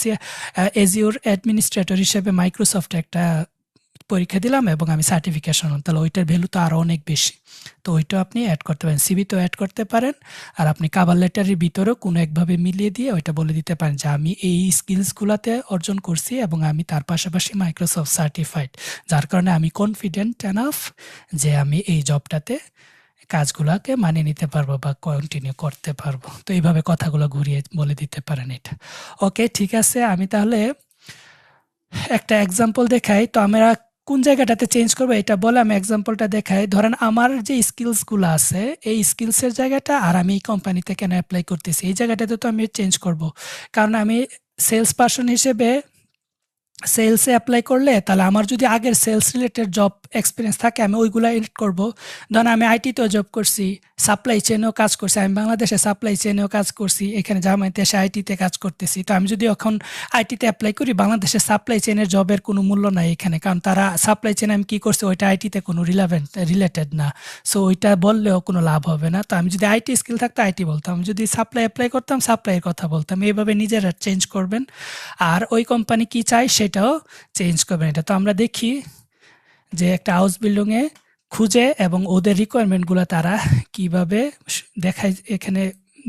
এজিওর অ্যাডমিনিস্ট্রেটর হিসেবে মাইক্রোসফটে একটা পরীক্ষা দিলাম এবং আমি সার্টিফিকেশন, তাহলে ওইটার ভ্যালু তো আরও অনেক বেশি। তো ওইটা আপনি অ্যাড করতে পারেন, সিভিতেও অ্যাড করতে পারেন। আর আপনি কাভার লেটারের ভিতরেও কোনো একভাবে মিলিয়ে দিয়ে ওইটা বলে দিতে পারেন যে আমি এই স্কিলসগুলোতে অর্জন করছি এবং আমি তার পাশাপাশি মাইক্রোসফট সার্টিফাইড, যার কারণে আমি কনফিডেন্ট এনাফ যে আমি এই জবটাতে কাজগুলোকে মানিয়ে নিতে পারবো বা কন্টিনিউ করতে পারবো। তো এইভাবে কথাগুলো ঘুরিয়ে বলে দিতে পারেন এটা। ওকে, ঠিক আছে। আমি তাহলে একটা এক্সাম্পল দেখাই। তো আমরা কোন জায়গাটাতে চেঞ্জ করবো এটা বলে আমি এক্সাম্পলটা দেখাই। ধরেন আমার যে স্কিলসগুলো আছে, এই স্কিলসের জায়গাটা আর আমি এই কোম্পানিতে কেন অ্যাপ্লাই করতেছি, এই জায়গাটাতে তো আমি চেঞ্জ করব। কারণ আমি সেলস পার্সন হিসেবে সেলসে অ্যাপ্লাই করলে তাহলে আমার যদি আগের সেলস রিলেটেড জব এক্সপিরিয়েন্স থাকে আমি ওইগুলা এডিট করব। ধরেন আমি আইটিতেও জব করছি, সাপ্লাই চেনেও কাজ করছি, আমি বাংলাদেশে সাপ্লাই চেনেও কাজ করছি, এখানে জার্মানিতে এসে আইটিতে কাজ করতেছি। তো আমি যদি এখন আইটিতে অ্যাপ্লাই করি, বাংলাদেশের সাপ্লাই চেনের জবের কোনো মূল্য নাই এখানে, কারণ তারা সাপ্লাই চেনে আমি কী করছি ওইটা আইটিতে কোনো রিলেটেড না। সো ওইটা বললেও কোনো লাভ হবে না। তো আমি যদি আইটি স্কিল থাকতো আইটি বলতাম, আমি যদি সাপ্লাই অ্যাপ্লাই করতাম সাপ্লাইয়ের কথা বলতাম। এইভাবে নিজেরা চেঞ্জ করবেন, আর ওই কোম্পানি কি চায় সেটাও চেঞ্জ করবেন। এটা তো আমরা দেখি যে একটা হাউস বিল্ডিংয়ে খুঁজে এবং ওদের রিকোয়ারমেন্টগুলো তারা কিভাবে দেখায় এখানে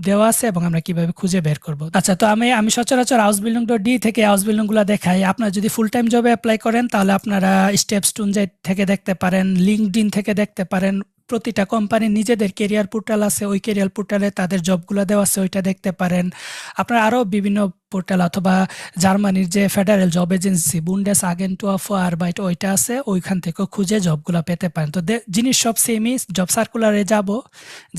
দেওয়া আছে এবং আমরা কিভাবে খুঁজে বের করব। আচ্ছা, তো আমি সচরাচর হাউস বিল্ডিং ডট ডি থেকে হাউস বিল্ডিংগুলো দেখাই। আপনারা যদি ফুল টাইম জবে অ্যাপ্লাই করেন তাহলে আপনারা স্টেপস্টোন থেকে দেখতে পারেন, লিঙ্কডইন থেকে দেখতে পারেন। প্রতিটা কোম্পানির নিজেদের কেরিয়ার পোর্টাল আছে, ওই কেরিয়ার পোর্টালে তাদের জবগুলো দেওয়া আছে, ওইটা দেখতে পারেন। আপনারা আরও বিভিন্ন পোর্টাল অথবা জার্মানির যে federal job agency Bundes আগেন্টুয়া for আরবাইট ওইটা আছে, ওইখান থেকেও খুঁজে জবগুলো পেতে পারেন। তো জিনিস সব সেমই। জব সার্কুলারে যাব,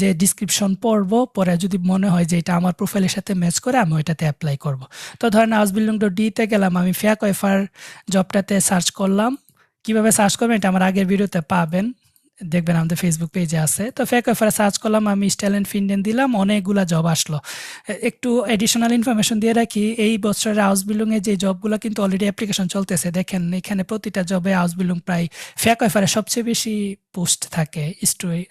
যে ডিসক্রিপশন পড়বো, পরে যদি মনে হয় যে এটা আমার প্রোফাইলের সাথে ম্যাচ করে আমি ওইটাতে অ্যাপ্লাই করব। তো ধরেন হাউস বিল্ডিং ডট ডিতে গেলাম, আমি ফ্যাকওয়েফার জবটাতে সার্চ করলাম। কিভাবে সার্চ করবেন এটা আমার আগের ভিডিওতে পাবেন, দেখবেন আমাদের ফেসবুক পেজে আছে। তো ফ্যাকওয়েফারে সার্চ করলাম, আমি স্টাইল ফিনল্যান্ড দিলাম, অনেকগুলা জব আসলো। একটু এডিশনাল ইনফরমেশন দিয়ে রাখি, এই বছরের হাউস বিল্ডিংয়ে যে জবগুলো কিন্তু অলরেডি অ্যাপ্লিকেশন চলতেছে, দেখেন এখানে প্রতিটা জবে হাউস বিল্ডিং প্রায় ফ্যাকওয়েফারে সবচেয়ে বেশি পোস্ট থাকে।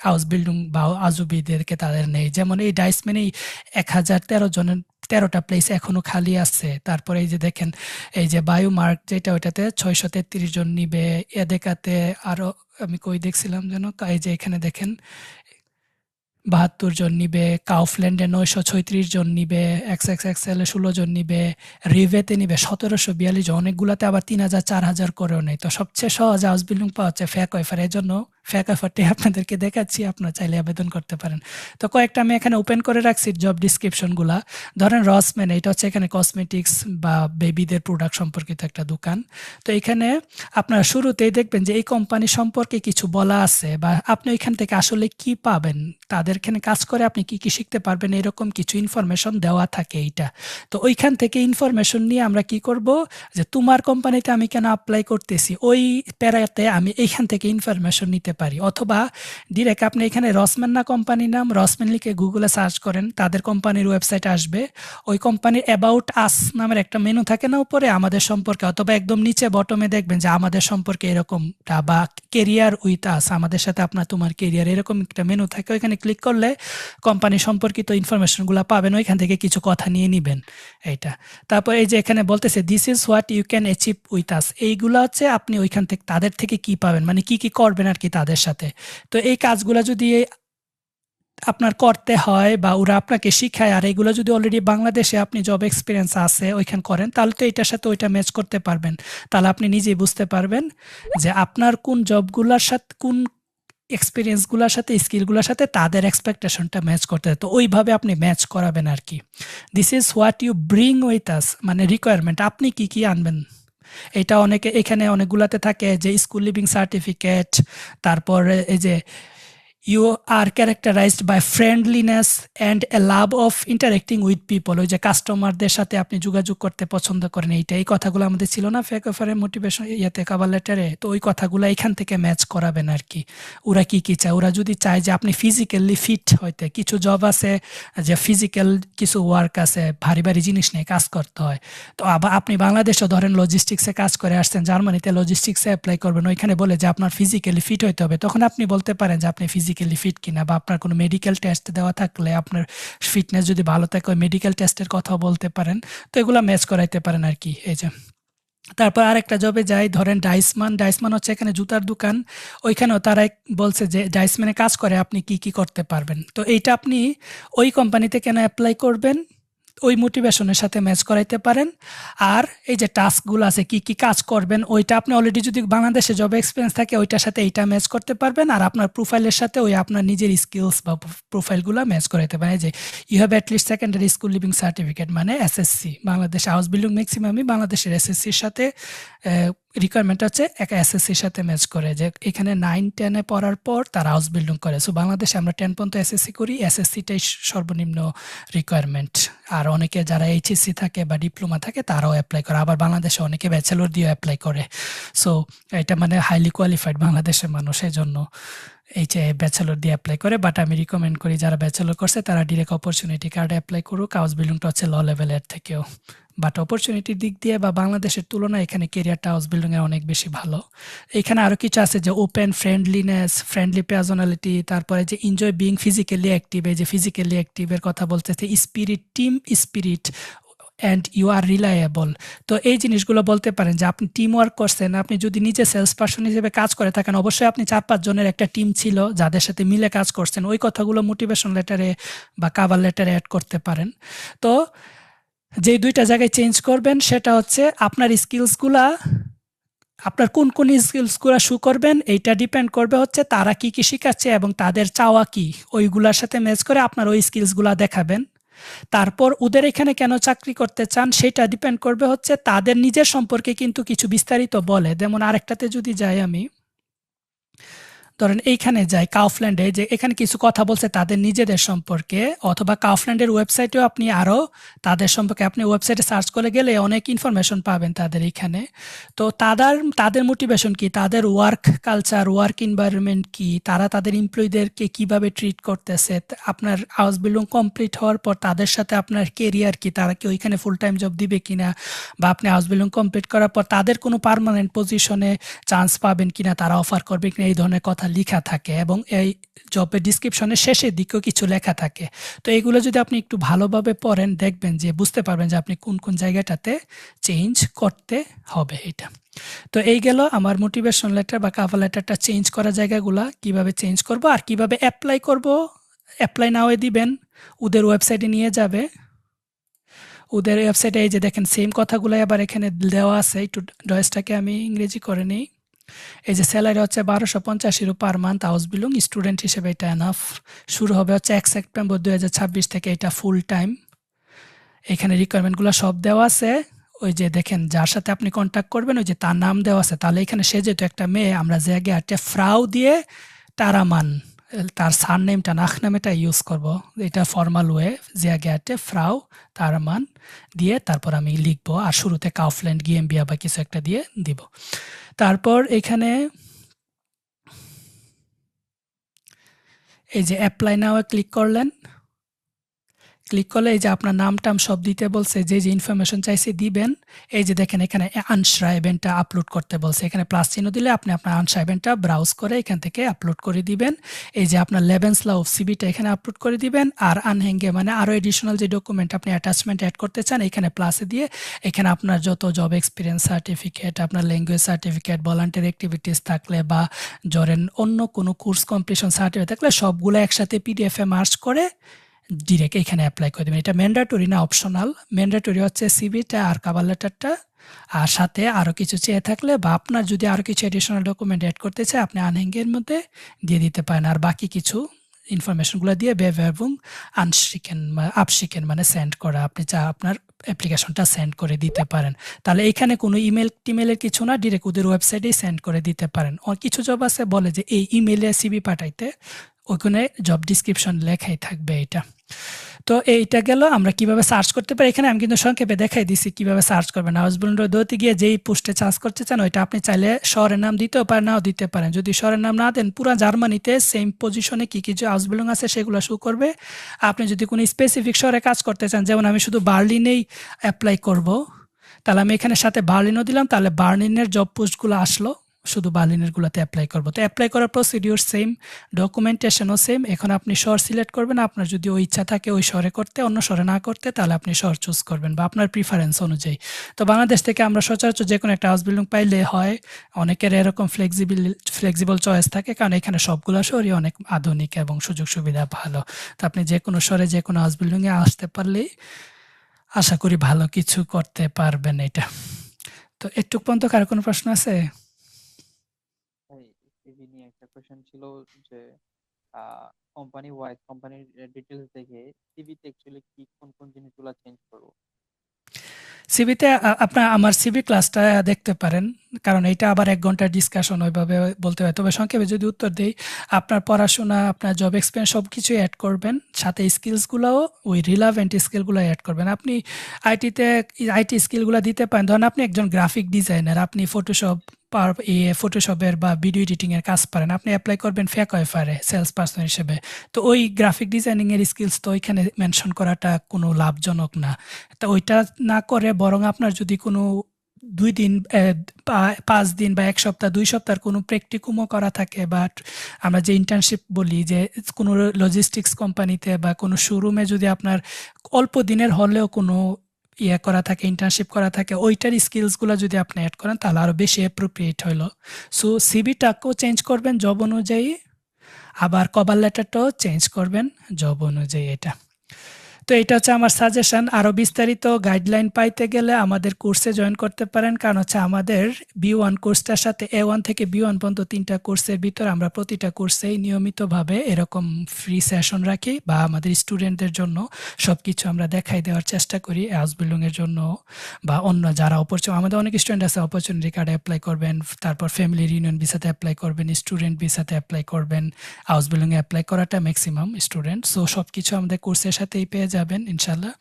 হাউস বিল্ডিং বা আজুবিদেরকে তাদের নেই। যেমন এই ডাইসম্যানেই 1013 জনের 13টা প্লেস এখনো খালি আছে। তারপরে এই যে দেখেন এই যে বায়োমার্ক যেটা, ওইটাতে 633 জন নিবে। এদেকাতে আরো আমি কই দেখছিলাম যেন, এই যে এখানে দেখেন 72 জন নিবে। কাউফল্যান্ডে 936 জন নিবে। এক্সএক্সএক্সএল 16 জন নিবে। রিভেতে নিবে 1742 জন। অনেকগুলাতে আবার 3000 4000 করেও নেই। তো সবচেয়ে সহজ হাউস বিল্ডিং পাওয়া হচ্ছে ফ্যাকওয়েফার। এর জন্য ফ্যাকওয়েফারটি আপনাদেরকে দেখাচ্ছি, আপনারা চাইলে আবেদন করতে পারেন। তো কয়েকটা আমি এখানে ওপেন করে রাখছি জব ডিসক্রিপশনগুলা। ধরেন রসম্যান, এটা হচ্ছে এখানে কসমেটিক্স বা বেবিদের প্রোডাক্ট সম্পর্কিত একটা দোকান। তো এখানে আপনারা শুরুতেই দেখবেন যে এই কোম্পানি সম্পর্কে কিছু বলা আছে, বা আপনি ওইখান থেকে আসলে কি পাবেন, তাদের এখানে কাজ করে আপনি কি কি শিখতে পারবেন, এরকম কিছু ইনফরমেশন দেওয়া থাকে এইটা। তো ওইখান থেকে ইনফরমেশন নিয়ে আমরা কি করব, যে তোমার কোম্পানিতে আমি কেন অ্যাপ্লাই করতেছি, ওই প্যারাতে আমি এইখান থেকে ইনফরমেশন নিতে পারি। অথবা ডিরেক্ট আপনি এখানে রসম্যান না কোম্পানির নাম, রসম্যান লিখে গুগলে সার্চ করেন, তাদের কোম্পানির ওয়েবসাইট আসবে। ওই কোম্পানির অ্যাবাউট আস নামের একটা মেনু থাকে না উপরে, আমাদের সম্পর্কে, অথবা একদম নিচে বটমে দেখবেন যে আমাদের সম্পর্কে এরকমটা, বা কেরিয়ার উইথ আস, আমাদের সাথে তোমার কেরিয়ার, এরকম একটা মেনু থাকে। ওইখানে ক্লিক করলে কোম্পানি সম্পর্কিত ইনফরমেশনগুলো পাবেন, ওইখান থেকে কিছু কথা নিয়ে নেবেন এইটা। তারপর এই যে এখানে বলতেছে this is what you can achieve with us, এইগুলো হচ্ছে আপনি ওইখান থেকে তাদের থেকে কি পাবেন, মানে কি কি করবেন আর কি তাদের সাথে। তো এই কাজগুলো যদি আপনার করতে হয় বা ওরা আপনাকে শিখায়, আর এগুলো যদি অলরেডি বাংলাদেশে আপনি জব এক্সপিরিয়েন্স আছে ওইখানে করেন, তাহলে তো এটার সাথে ওইটা ম্যাচ করতে পারবেন। তাহলে আপনি নিজেই বুঝতে পারবেন যে আপনার কোন জবগুলোর সাথে, কোন এক্সপিরিয়েন্সগুলোর সাথে, স্কিলগুলোর সাথে তাদের এক্সপেকটেশনটা ম্যাচ করতে হয়। তো ওইভাবে আপনি ম্যাচ করাবেন আর কি। This is what you bring with us, মানে রিকোয়ারমেন্ট, আপনি কি কি আনবেন। এটা এখানে অনেকগুলাতে থাকে যে স্কুল লিভিং সার্টিফিকেট, তারপর এই যে you are characterized by friendliness and a love of interacting with people, ওই যে কাস্টমারদের সাথে আপনি যোগাযোগ করতে পছন্দ করেন, এই কথাগুলো আমাদের ছিল না ফ্যাকওয়েফারের মোটিভেশন ইয়াতে কভার লেটারে। তো ওই কথাগুলো এখান থেকে ম্যাচ করাবেন আর কি। ওরা কি কি চায়, ওরা যদি চায় যে আপনি ফিজিক্যালি ফিট হইতে, কিছু জব আছে যে ফিজিক্যাল কিছু ওয়ার্ক আছে, ভারী ভারী জিনিস নিয়ে কাজ করতে হয়। তো আবার আপনি বাংলাদেশে ধরেন লজিস্টিক্সে কাজ করে আসছেন, জার্মানিতে লজিস্টিক্সে অ্যাপ্লাই করবেন, ওইখানে বলে যে আপনার ফিজিক্যালি ফিট হইতে হবে, তখন আপনি বলতে পারেন যে আপনি ফিজিক্যালি ফিট কিনা, বা আপনার কোনো মেডিকেল টেস্ট দেওয়া থাকলে আপনার ফিটনেস যদি ভালো থাকে ওই মেডিকেল টেস্টের কথাও বলতে পারেন। তো এগুলো ম্যাচ করাইতে পারেন আর কি। এই যে তারপর আরেকটা জবে যাই, ধরেন ডাইসমান হচ্ছে এখানে জুতার দোকান, ওইখানেও তারা বলছে যে ডাইসম্যানে কাজ করে আপনি কি কি করতে পারবেন। তো এইটা আপনি ওই কোম্পানিতে কেন অ্যাপ্লাই করবেন, ওই মোটিভেশনের সাথে ম্যাচ করাইতে পারেন। আর এই যে টাস্কগুলো আছে কি কি কাজ করবেন, ওইটা আপনি অলরেডি যদি বাংলাদেশে জব এক্সপিরিয়েন্স থাকে ওইটার সাথে এইটা ম্যাচ করতে পারবেন। আর আপনার প্রোফাইলের সাথে ওই আপনার নিজের স্কিলস বা প্রোফাইলগুলো ম্যাচ করাইতে পারেন। এই যে you have at least secondary school leaving certificate, মানে এসএসসি, বাংলাদেশ হাউস বিল্ডিং ম্যাক্সিমামই বাংলাদেশের এসএসসির সাথে রিকোয়ারমেন্ট হচ্ছে এক এসএসসির সাথে ম্যাচ করে, যে এখানে 9-10 এ পড়ার পর তারা হাউস বিল্ডিং করে। সো বাংলাদেশে আমরা 10 পর্যন্ত এসএসসি করি, এসএসসিটাই সর্বনিম্ন রিকোয়ারমেন্ট। আর অনেকে যারা এইচএসসি থাকে বা ডিপ্লোমা থাকে তারাও অ্যাপ্লাই করে, আবার বাংলাদেশে অনেকে ব্যাচেলর দিয়েও অ্যাপ্লাই করে। সো এটা মানে হাইলি কোয়ালিফাইড বাংলাদেশের মানুষ, এই জন্য এই যে ব্যাচেলর দিয়ে অ্যাপ্লাই করে। বাট আমি রিকমেন্ড করি যারা ব্যাচেলর করছে তারা ডিরেক্ট অপরচুনিটি কার্ডে অ্যাপ্লাই করুক, হাউস বিল্ডিংটা হচ্ছে ল লেভেলের থেকেও। বাট অপরচুনিটির দিক দিয়ে বা বাংলাদেশের তুলনায় এখানে কেরিয়ারটা হাউস বিল্ডিংয়ে অনেক বেশি ভালো। এখানে আরও কিছু আছে যে ওপেন ফ্রেন্ডলিনেস, ফ্রেন্ডলি পার্সোনালিটি, তারপরে যে এনজয় বিং ফিজিক্যালি অ্যাক্টিভ, এই যে ফিজিক্যালি অ্যাক্টিভের কথা বলতেছে, spirit, team spirit and you are reliable. তো এই জিনিসগুলো বলতে পারেন যে আপনি টিম ওয়ার্ক করছেন, আপনি যদি নিজে সেলস পার্সন হিসেবে কাজ করে থাকেন অবশ্যই আপনি 4-5 জনের একটা টিম ছিল যাদের সাথে মিলে কাজ করছেন, ওই কথাগুলো মোটিভেশন লেটারে বা কাভার লেটারে অ্যাড করতে পারেন। তো যে দুইটা জায়গায় চেঞ্জ করবেন সেটা হচ্ছে আপনার স্কিলসগুলা, আপনার কোন কোন স্কিলসগুলো শো করবেন এইটা ডিপেন্ড করবে হচ্ছে তারা কি কি শিখাচ্ছে এবং তাদের চাওয়া কি, ওইগুলার সাথে ম্যাচ করে আপনার ওই স্কিলসগুলা দেখাবেন। তারপর ওদের এখানে কেন চাকরি করতে চান সেটা ডিপেন্ড করবে হচ্ছে তাদের নিজের সম্পর্কে কিন্তু কিছু বিস্তারিত বলে। যেমন আরেকটাতে যদি যাই আমি, ধরেন এইখানে যাই কাউফল্যান্ডে, যে এখানে কিছু কথা বলছে তাদের নিজেদের সম্পর্কে, অথবা কাউফল্যান্ডের ওয়েবসাইটেও আপনি আরও তাদের সম্পর্কে আপনি ওয়েবসাইটে সার্চ করে গেলে অনেক ইনফরমেশন পাবেন তাদের এখানে। তো তাদের মোটিভেশন কি, তাদের ওয়ার্ক কালচার, ওয়ার্ক এনভায়রনমেন্ট কি, তারা তাদের এমপ্লয়ীদেরকে কিভাবে ট্রিট করতেছে, আপনার হাউস বিল্ডিং কমপ্লিট হওয়ার পর তাদের সাথে আপনার কেরিয়ার কি, তারা কি ওইখানে ফুল টাইম জব দিবে কিনা, বা আপনি হাউস বিল্ডিং কমপ্লিট করার পর তাদের কোনো পার্মানেন্ট পজিশনে চান্স পাবেন কিনা, তারা অফার করবে কিনা, এই ধরনের কথা লেখা থাকে। এবং এই জবের ডিসক্রিপশনের শেষের দিকেও কিছু লেখা থাকে। তো এইগুলো যদি আপনি একটু ভালোভাবে পড়েন দেখবেন যে বুঝতে পারবেন যে আপনি কোন কোন জায়গাটাতে চেঞ্জ করতে হবে এটা। তো এই গেল আমার মোটিভেশন লেটার বা কাভার লেটারটা চেঞ্জ করা জায়গাগুলা কিভাবে চেঞ্জ করব আর কিভাবে অ্যাপ্লাই করব। অ্যাপ্লাই নাও দিবেন, ওদের ওয়েবসাইটে নিয়ে যাবে, ওদের ওয়েবসাইটে এই যে দেখেন সেম কথাগুলো আবার এখানে দেওয়া আছে। একটু ডয়েসটাকে আমি ইংরেজি করে নিই। এই যে স্যালারি হচ্ছে 1285 per month, house building student হিসেবে এটা এনাফ। শুরু হবে হচ্ছে 1 সেপ্টেম্বর 2026 থেকে, এটা ফুল টাইম। এখানে রিকোয়ারমেন্টগুলো সব দেওয়া আছে। ওই যে দেখেন যার সাথে আপনি কন্ট্যাক্ট করবেন ওই যে তার নাম দেওয়া আছে, তাহলে এখানে সে যেহেতু একটা মেয়ে আমরা যে আগে একটা ফ্রাউ দিয়ে টারামান, তার সার নেমটা নাখ নামেটা ইউজ করব, এটা ফর্মাল ওয়ে, যে আগে একটা ফ্রাউ টারামান দিয়ে তারপর আমি লিখবো, আর শুরুতে কাউফল্যান্ড গিএমবিয়া বা কিছু একটা দিয়ে দিব। তারপর এখানে এই যে অ্যাপ্লাই নাও ক্লিক করলেন, ক্লিক করলে এই যে আপনার নাম টাম সব দিতে বলছে, যে যে ইনফরমেশন চাইছে দিবেন। এই যে দেখেন এখানে আনশ্রাইবেনটা আপলোড করতে বলছে, এখানে প্লাস চিহ্ন দিলে আপনি আপনার আনশ্রাইবেনটা ব্রাউজ করে এখান থেকে আপলোড করে দিবেন। এই যে আপনার লেবেন্সলাউফ সিভিটা এখানে আপলোড করে দিবেন। আর আনহ্যাঙ্গে মানে আরও এডিশনাল যে ডকুমেন্ট আপনি অ্যাটাচমেন্ট অ্যাড করতে চান এখানে প্লাসে দিয়ে এখানে আপনার যত জব এক্সপিরিয়েন্স সার্টিফিকেট, আপনার ল্যাঙ্গুয়েজ সার্টিফিকেট, ভলান্টিয়ার অ্যাক্টিভিটিস থাকলে বা ধরেন অন্য কোনো কোর্স কমপ্লিশন সার্টিফিকেট থাকলে সবগুলো একসাথে পিডিএফে মার্চ করে ডিরেক্ট এখানে অ্যাপ্লাই করে দেবেন। এটা ম্যান্ডেটরি না, অপশনাল। ম্যান্ডেটরি হচ্ছে সিভিটা আর কাভার লেটারটা, আর সাথে আরও কিছু চেয়ে থাকলে বা আপনার যদি আরও কিছু এডিশনাল ডকুমেন্ট অ্যাড করতে চায় আপনি আনহ্যাঙ্গের মধ্যে দিয়ে দিতে পারেন। আর বাকি কিছু ইনফরমেশনগুলো দিয়ে এবং আপশিকেন মানে সেন্ড করা, আপনি আপনার অ্যাপ্লিকেশনটা সেন্ড করে দিতে পারেন। তাহলে এখানে কোনো টিমেলের কিছু না, ডিরেক্ট ওদের ওয়েবসাইটেই সেন্ড করে দিতে পারেন। কিছু জব আছে বলে যে এই ইমেলে সিভি পাঠাইতে, ওখানে জব ডিসক্রিপশন লেখাই থাকবে এটা। তো এইটা গেল আমরা কিভাবে সার্চ করতে পারি। এখানে আমি কিন্তু সংক্ষেপে দেখাই দিছি কিভাবে সার্চ করবেন। হাউস বিল্ডিং দৌড়তে গিয়ে যেই পোস্টে চার্জ করতে চান ওইটা আপনি চাইলে শহরের নাম দিতেও পারেন, নাও দিতে পারেন। যদি শহরের নাম না দেন পুরো জার্মানিতে সেম পজিশনে কী কী যে হাউস বিল্ডিং আছে সেগুলো শো করবে। আপনি যদি কোনো স্পেসিফিক শহরে কাজ করতে চান, যেমন আমি শুধু বার্লিনেই অ্যাপ্লাই করব, তাহলে আমি এখানে সাথে বার্লিনও দিলাম, তাহলে বার্লিনের জব পোস্টগুলো আসলো, শুধু বার্লিনেরগুলোতে অ্যাপ্লাই করব। তো অ্যাপ্লাই করার প্রসিডিওর সেম, ডকুমেন্টেশনও সেম। এখন আপনি শহর সিলেক্ট করবেন, আপনার যদি ওই ইচ্ছা থাকে ওই শহরে করতে, অন্য শহরে না করতে তাহলে আপনি শহর চুজ করবেন বা আপনার প্রিফারেন্স অনুযায়ী। তো বাংলাদেশ থেকে আমরা সচরাচর যে কোনো একটা হাউস বিল্ডিং পাইলে হয়, অনেকের এরকম ফ্লেক্সিবল চয়েস থাকে, কারণ এখানে সবগুলো শহরই অনেক আধুনিক এবং সুযোগ সুবিধা ভালো। তো আপনি যে কোনো শহরে যে কোনো হাউস বিল্ডিংয়ে আসতে পারলেই আশা করি ভালো কিছু করতে পারবেন এটা। তো একটু পর্যন্ত কারো কোনো প্রশ্ন আছে? সিভি নিয়ে একটা কোয়েশ্চেন ছিল যে কোম্পানি ওয়াইজ কোম্পানির ডিটেলস দেখে সিভিতে অ্যাকচুয়ালি কি কোন কোন জিনিসগুলো চেঞ্জ করবো? সিভিতে আপনার আমার সিভি ক্লাসটা দেখতে পারেন, কারণ এটা আবার 1 ঘন্টার ডিসকাশন ওইভাবে বলতে হয়। তবে সংক্ষেপে যদি উত্তর দেই, আপনার পড়াশোনা, আপনার জব এক্সপিরিয়েন্স সবকিছুই অ্যাড করবেন, সাথে স্কিলসগুলোও ওই রিলেভেন্ট স্কিলগুলো অ্যাড করবেন। আপনি আইটি স্কিলগুলো দিতে পারেন। ধরেন আপনি একজন গ্রাফিক ডিজাইনার, আপনি ফটোশপের বা ভিডিও এডিটিং এর কাজ পারেন, আপনি অ্যাপ্লাই করবেন ফেকওয়েফারে সেলস পার্সন হিসেবে। তো ওই গ্রাফিক ডিজাইনিং এর স্কিলস তো ওইখানে মেনশন করাটা কোনো লাভজনক না। তো ওইটা না করে বরং আপনার যদি কোনো 2 দিন, 5 দিন বা 1 সপ্তাহ, 2 সপ্তাহের কোনো প্র্যাকটিকুমও করা থাকে, বাট আমরা যে ইন্টার্নশিপ বলি, যে কোনো লজিস্টিক্স কোম্পানিতে বা কোনো শোরুমে যদি আপনার অল্প দিনের হলেও কোনো করা থাকে, ইন্টার্নশিপ করা থাকে, ওইটার স্কিলসগুলো যদি আপনি অ্যাড করেন তাহলে আরও বেশি অ্যাপ্রোপ্রিয়েট হইলো। সো সিভিটাকেও চেঞ্জ করবেন জব অনুযায়ী, আবার কভার লেটারটাও চেঞ্জ করবেন জব অনুযায়ী। এটা তো এটা হচ্ছে আমার সাজেশন। আরও বিস্তারিত গাইডলাইন পাইতে গেলে আমাদের কোর্সে জয়েন করতে পারেন, কারণ হচ্ছে আমাদের B1 কোর্সটার সাথে A1 থেকে B1 পর্যন্ত 3টা কোর্সের ভিতর আমরা প্রতিটা কোর্সেই নিয়মিতভাবে এরকম ফ্রি সেশন রাখি, বা আমাদের স্টুডেন্টদের জন্য সব কিছু আমরা দেখাই দেওয়ার চেষ্টা করি, হাউস বিল্ডিংয়ের জন্য বা অন্য যারা আমাদের অনেক স্টুডেন্ট আছে অপরচুনিটি কার্ডে অ্যাপ্লাই করবেন, তারপর ফ্যামিলি রিউনিয়ন ভিসাতে অ্যাপ্লাই করবেন, স্টুডেন্ট ভিসাতে অ্যাপ্লাই করবেন, হাউস বিল্ডিংয়ে অ্যাপ্লাই করাটা ম্যাক্সিমাম স্টুডেন্ট। সো সব কিছু আমাদের কোর্সের সাথেই পেয়ে যাবেন ইনশাল্লাহ।